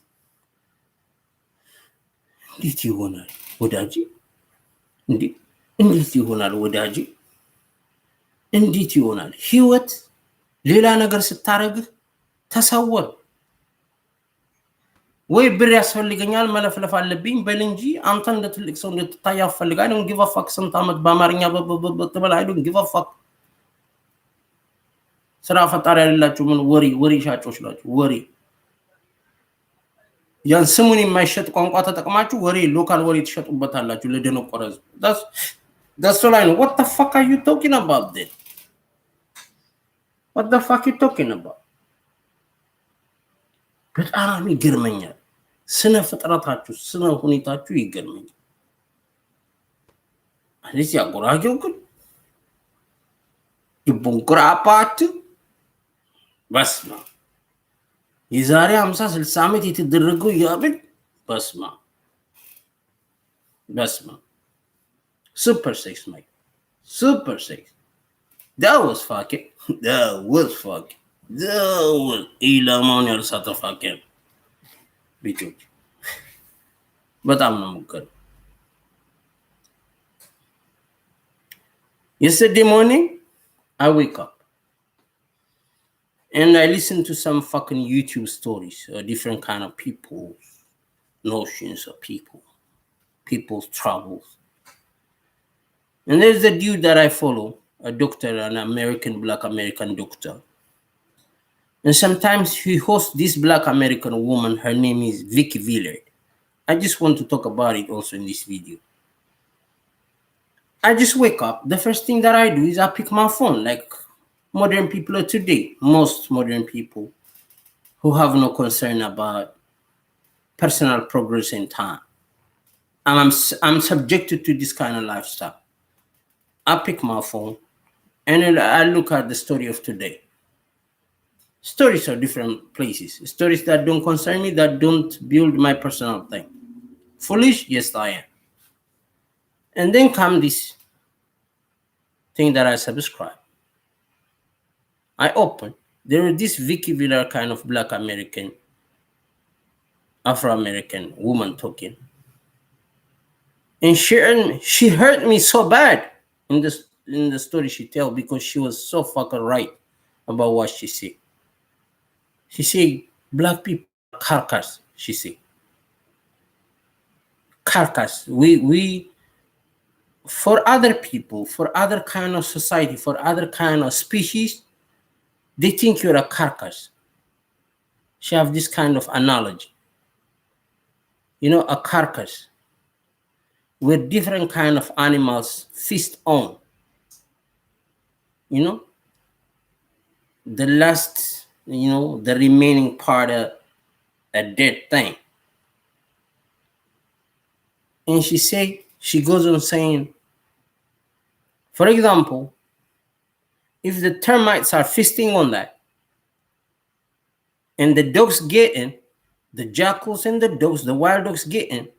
እንዴት ይሆናል ወዳጅ? እንዴት ይሆናል ወዳጅ? እንዴት ይሆናል? ህይወት ሌላ ነገር ስታረግ ተሰወር ወይ ብር ያስፈልገኛል መለፍለፍ አለብኝ በል እንጂ አንተ እንደ ትልቅ ሰው እንድትታይ ያፈልጋል። don't give a fuck ስንት ዓመት በአማርኛ በተበላይ don't give a fuck። ስራ ፈጣሪ ያላችሁ ምን ወሬ ሻጮች ናችሁ። ወሬ ያን ስሙን የማይሸጥ ቋንቋ ተጠቅማችሁ ወሬ ሎካል ወሬ ተሸጡበታላችሁ ለደነቆረ ህዝብ። that's all I know. What the fuck are you talking about then? What the fuck are you talking about? በጣም ይገርመኛል። ስነ ፍጥረታችሁ ስነ ሁኔታችሁ ይገርመኛል። አለዚ ያጎራጆው ግን ይቦንኩራ አፓት በስማ የዛሬ 50-60 ዓመት የተደረገው ያብን በስማ super sex mate super sex that was fucking ኢላማውን ያልሳተ fucking ቢቾች በጣም ነው ሙከረ yesterday morning I wake up and I listen to some fucking YouTube stories, different kind of people's notions of people's troubles. And there's a dude that I follow, a doctor, an black American doctor. And sometimes he hosts this black American woman, her name is Vicky Villard. I just want to talk about it also in this video. I just wake up, the first thing that I do is I pick my phone, like modern people are today, most modern people who have no concern about personal progress in time. I'm subjected to this kind of lifestyle. I pick my phone and I look at the story of today. Stories are different places. Stories that don't concern me, that don't build my personal thing. Foolish? Yes, I am. And then come this thing that I subscribe. I open. There is this Vicky Villar kind of black American, Afro-American woman talking. And she hurt me so bad in the story she tell, because she was so fucking right about what she said. She said black people are carcass, she said. Carcass. We for other people, for other kind of society, for other kind of species, they think you're a carcass. She have this kind of analogy. You know, a carcass where different kind of animals feast on. You know, the last, the remaining part of a dead thing. And she goes on saying, for example, if the termites are feasting on that, and the dogs get in, the jackals and the dogs, the wild dogs get in,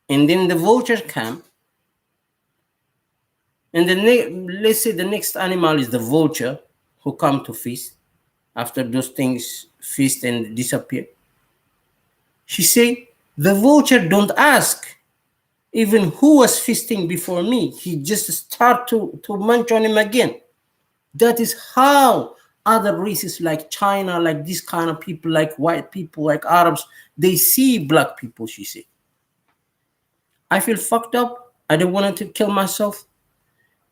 and then the vultures come, and let's say the next animal is the vulture who come to feast after those things feast and disappear. She say the vulture don't ask even who was feasting before me. He just start to munch on him again. That is how other races like China, like this kind of people, like white people, like Arabs, they see black people, she said. I feel fucked up. I don't want to kill myself.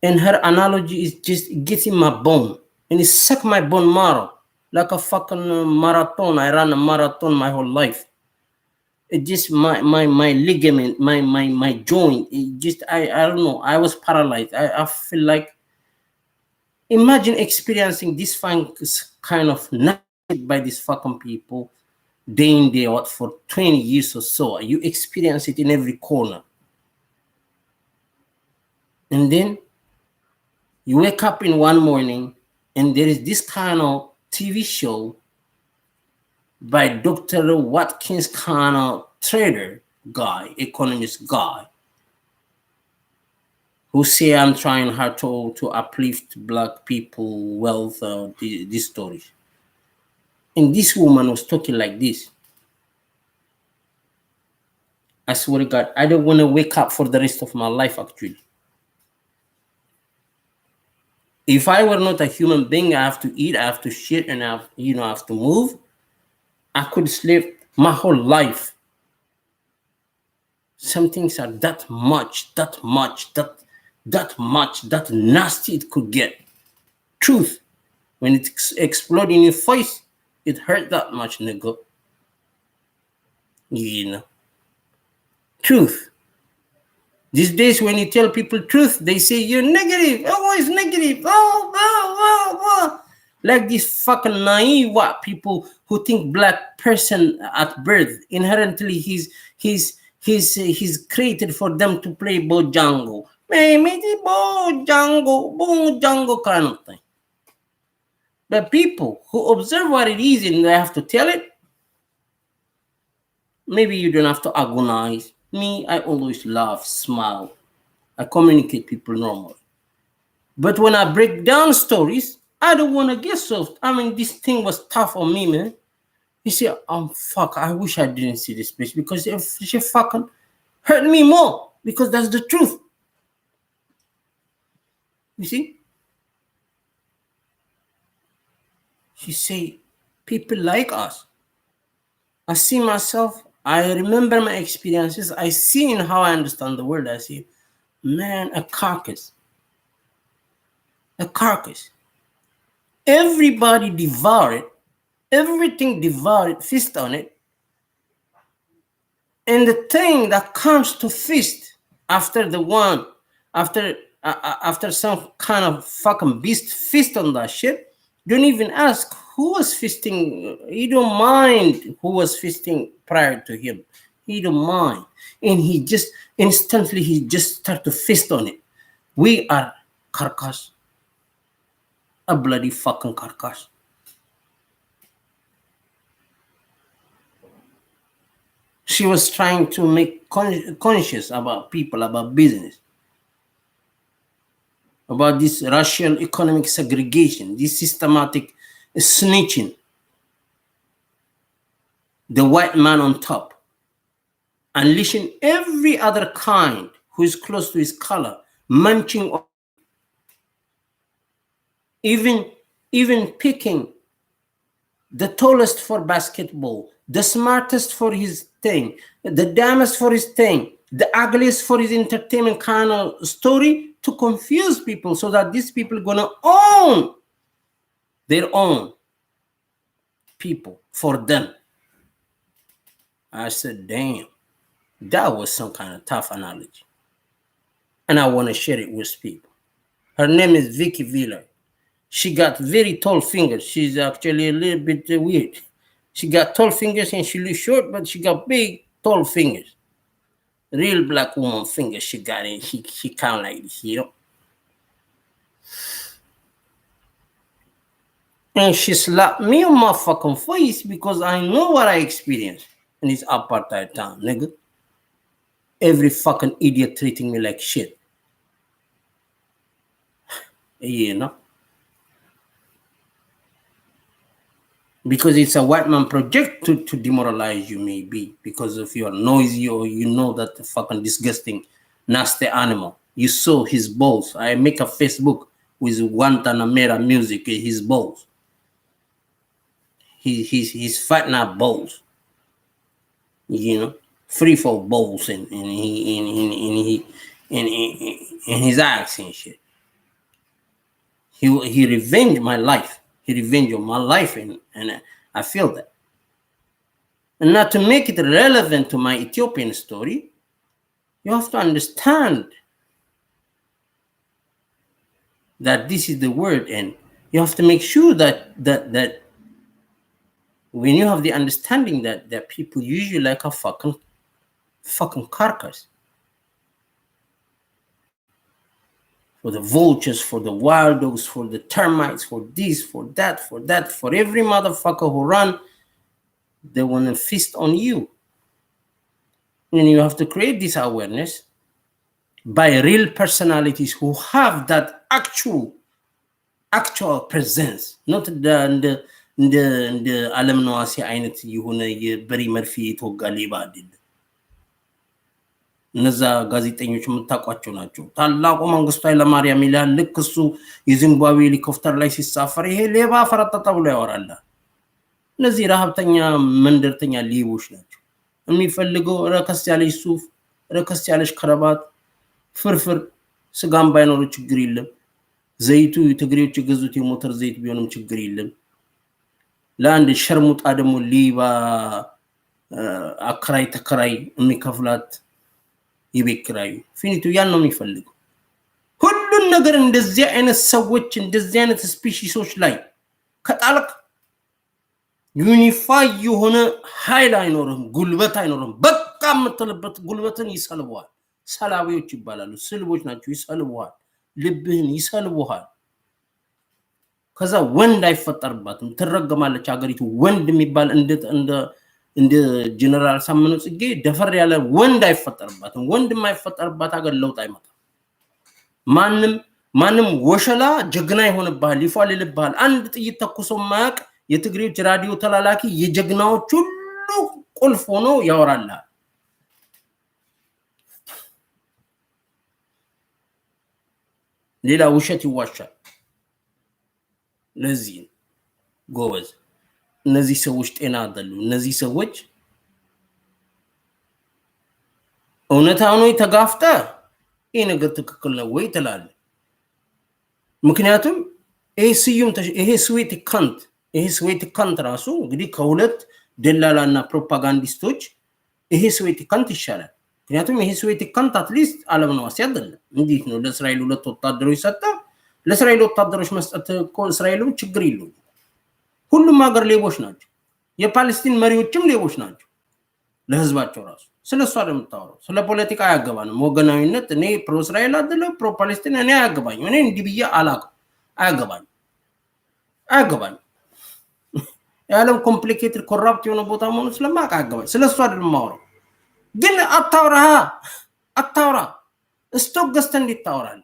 And her analogy is just getting my bone. And it sucked my bone marrow. Like a fucking marathon. I ran a marathon my whole life. It just my ligament, my joint. It just I don't know. I was paralyzed. I feel like, imagine experiencing this kind of nasty by these fucking people day in, day out for 20 years or so. You experience it in every corner. And then you wake up in one morning and there is this kind of TV show by Dr. Watkins, kind of trader guy, economist guy, who say I'm trying hard to uplift black people, wealth, these stories. And this woman was talking like this. I swear to God, I don't want to wake up for the rest of my life, actually. If I were not a human being, I have to eat, I have to shit, and I have to move, I could sleep my whole life. Some things are that nasty it could get. Truth. When it explodes in your face, it hurt that much, nigga. Truth. These days, when you tell people truth, they say you're negative, always negative. Like this fucking naive white people who think black person at birth inherently he's created for them to play Bojango. Maybe Bojango kind of thing. But people who observe what it is and they have to tell it, maybe you don't have to agonize. Me, I always laugh, smile. I communicate people normally. But when I break down stories, I don't want to get soft. I mean, this thing was tough on me, man. You see, fuck, I wish I didn't see this bitch, because if she fucking hurt me more, because that's the truth. You see? She say, people like us. I see myself, I remember my experiences, I see in how I understand the world. I see, man, a carcass. A carcass. Everybody devour it. Everything devour it, feast on it. And the thing that comes to feast after some kind of fucking beast feast on that shit, don't even ask who was feasting. He don't mind who was feasting prior to him. He don't mind. And he just instantly start to feast on it. We are carcass. A bloody fucking carcass. She was trying to make conscious about people, about business, about this racial economic segregation, this systematic snitching, the white man on top, unleashing every other kind who is close to his color, munching on, even picking the tallest for basketball, the smartest for his thing, the dumbest for his thing, the ugliest for his entertainment kind of story to confuse people so that these people are gonna own their own people for them. I said, damn, that was some kind of tough analogy. And I want to share it with people. Her name is Vicky Villa. She got very tall fingers. She's actually a little bit weird. She got tall fingers and she looks short, but she got big, tall fingers. Real black woman fingers she got, and she kind of like this, you know. And she slapped me on my fucking face because I know what I experienced in this apartheid town, nigga. Every fucking idiot treating me like shit. You know? Because it's a white man project to demoralize you, maybe because if you are noisy or you know that the fucking disgusting nasty animal. You saw his balls. I make a Facebook with Guantanamera music, his balls. He's fighting out balls. You know, free for balls in his acts and shit. He revenged my life. He revenged my life, and I feel that. And now to make it relevant to my Ethiopian story, you have to understand that this is the word, and you have to make sure that when you have the understanding that people usually like a fucking carcass. For the vultures, for the wild dogs, for the termites, for this, for that, for every motherfucker who run, they want to feast on you. And you have to create this awareness by real personalities who have that actual presence, not the ዓለም ነዋሴ አይነት የሆነ የበሪ መርፌ የተወጋ ሌባ አይደለም። እነዛ ጋዜጠኞች የምታውቋቸው ናቸው። ታላቁ መንግስቱ ኃይለማርያም ይላል፣ ልክ እሱ የዚምባብዌ ሄሊኮፕተር ላይ ሲሳፈር ይሄ ሌባ ፈረጠጠ ብሎ ያወራል። እነዚህ ረሃብተኛ መንደርተኛ ሌቦች ናቸው። የሚፈልገው ረከስ ያለች ሱፍ፣ ረከስ ያለች ከረባት፣ ፍርፍር፣ ስጋም ባይኖር ችግር የለም። ዘይቱ ትግሬዎች የገዙት የሞተር ዘይት ቢሆንም ችግር የለም። ለአንድ ሸርሙጣ ደግሞ ሌባ አከራይ ተከራይ የሚከፍላት የቤት ኪራይ ፊኒቱ ያን ነው የሚፈልገው። ሁሉን ነገር እንደዚህ አይነት ሰዎች እንደዚህ አይነት ስፒሺሶች ላይ ከጣልክ ዩኒፋይ የሆነ ኃይል አይኖርም፣ ጉልበት አይኖርም። በቃ የምትልበት ጉልበትን ይሰልበዋል። ሰላቢዎች ይባላሉ። ስልቦች ናቸው። ይሰልበዋል፣ ልብህን ይሰልበዋል። ከዛ ወንድ አይፈጠርባትም፣ ትረገማለች ሀገሪቱ። ወንድ የሚባል እንደ ጀነራል ሳምነው ጽጌ ደፈር ያለ ወንድ አይፈጠርባትም። ወንድ የማይፈጠርባት ሀገር ለውጥ አይመጣም። ማንም ወሸላ ጀግና ይሆንብሃል፣ ይፋልልብሃል። አንድ ጥይት ተኩሶ ማያቅ የትግሬዎች ራዲዮ ተላላኪ የጀግናዎች ሁሉ ቁልፍ ሆኖ ያወራልሃል። ሌላ ውሸት ይዋሻል። ለዚህ ጎበዝ እነዚህ ሰዎች ጤና አይደሉ። እነዚህ ሰዎች እውነታውን ተጋፍጠ ይሄ ነገር ትክክል ነው ወይ ትላለህ። ምክንያቱም ይሄ ስዌት ካንት ራሱ እንግዲህ ከሁለት ደላላና ፕሮፓጋንዲስቶች ይሄ ስዌት ካንት ይሻላል። ምክንያቱም ይሄ ስዌት ካንት አትሊስት ዓለም ነው አይደለም። እንዴት ነው ለእስራኤል ሁለት ወታደሮች ሰጣ? ለእስራኤል ወታደሮች መስጠት እኮ እስራኤልም ችግር የለውም። ሁሉም ሀገር ሌቦች ናቸው። የፓለስቲን መሪዎችም ሌቦች ናቸው ለህዝባቸው ራሱ። ስለሱ አይደለም የምታወራው። ስለ ፖለቲካ አያገባንም። ወገናዊነት እኔ ፕሮ እስራኤል አይደለም ፕሮ ፓለስቲን እኔ አያገባኝ። እኔ እንዲህ ብዬ አላውቅም። አያገባኝ የዓለም ኮምፕሊኬትድ ኮራፕት የሆነ ቦታ መሆኑ ስለማያውቅ አያገባኝ። ስለሱ አይደለም የማወራው። ግን አታውራ ስቶክ ገዝተ እንዴት ታወራለህ?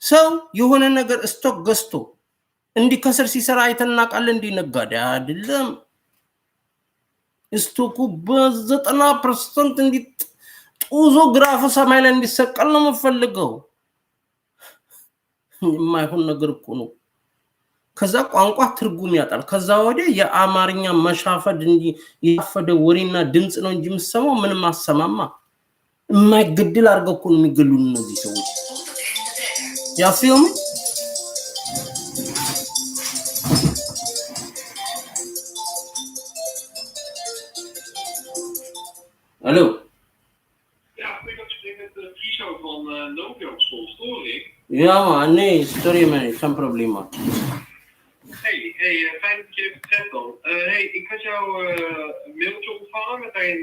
ሰው የሆነ ነገር ስቶክ ገዝቶ እንዲከስር ሲሰራ አይተናቃል። እንዲነጋዴ አይደለም ስቶኩ በ90% ጡዞ ግራፍ ሰማይ ላይ እንዲሰቀል ነው የምፈልገው። የማይሆን ነገር እኮ ነው። ከዛ ቋንቋ ትርጉም ያጣል። ከዛ ወዲያ የአማርኛ መሻፈድ እንጂ ያፈደ ወሬና ድምጽ ነው እንጂ የምሰማው ምንም አሰማማ። የማይገድል አድርገው እኮ ነው የሚገሉን እነዚህ ሰዎች። ያፊውም Hallo. Ja, ik had gezien met de viso van Nokia-school, stoor ik? Ja man, nee, sorry man, geen probleem man. Hey, fijn dat je even gezet dan. Hey, ik had jouw mailtje ontvangen met een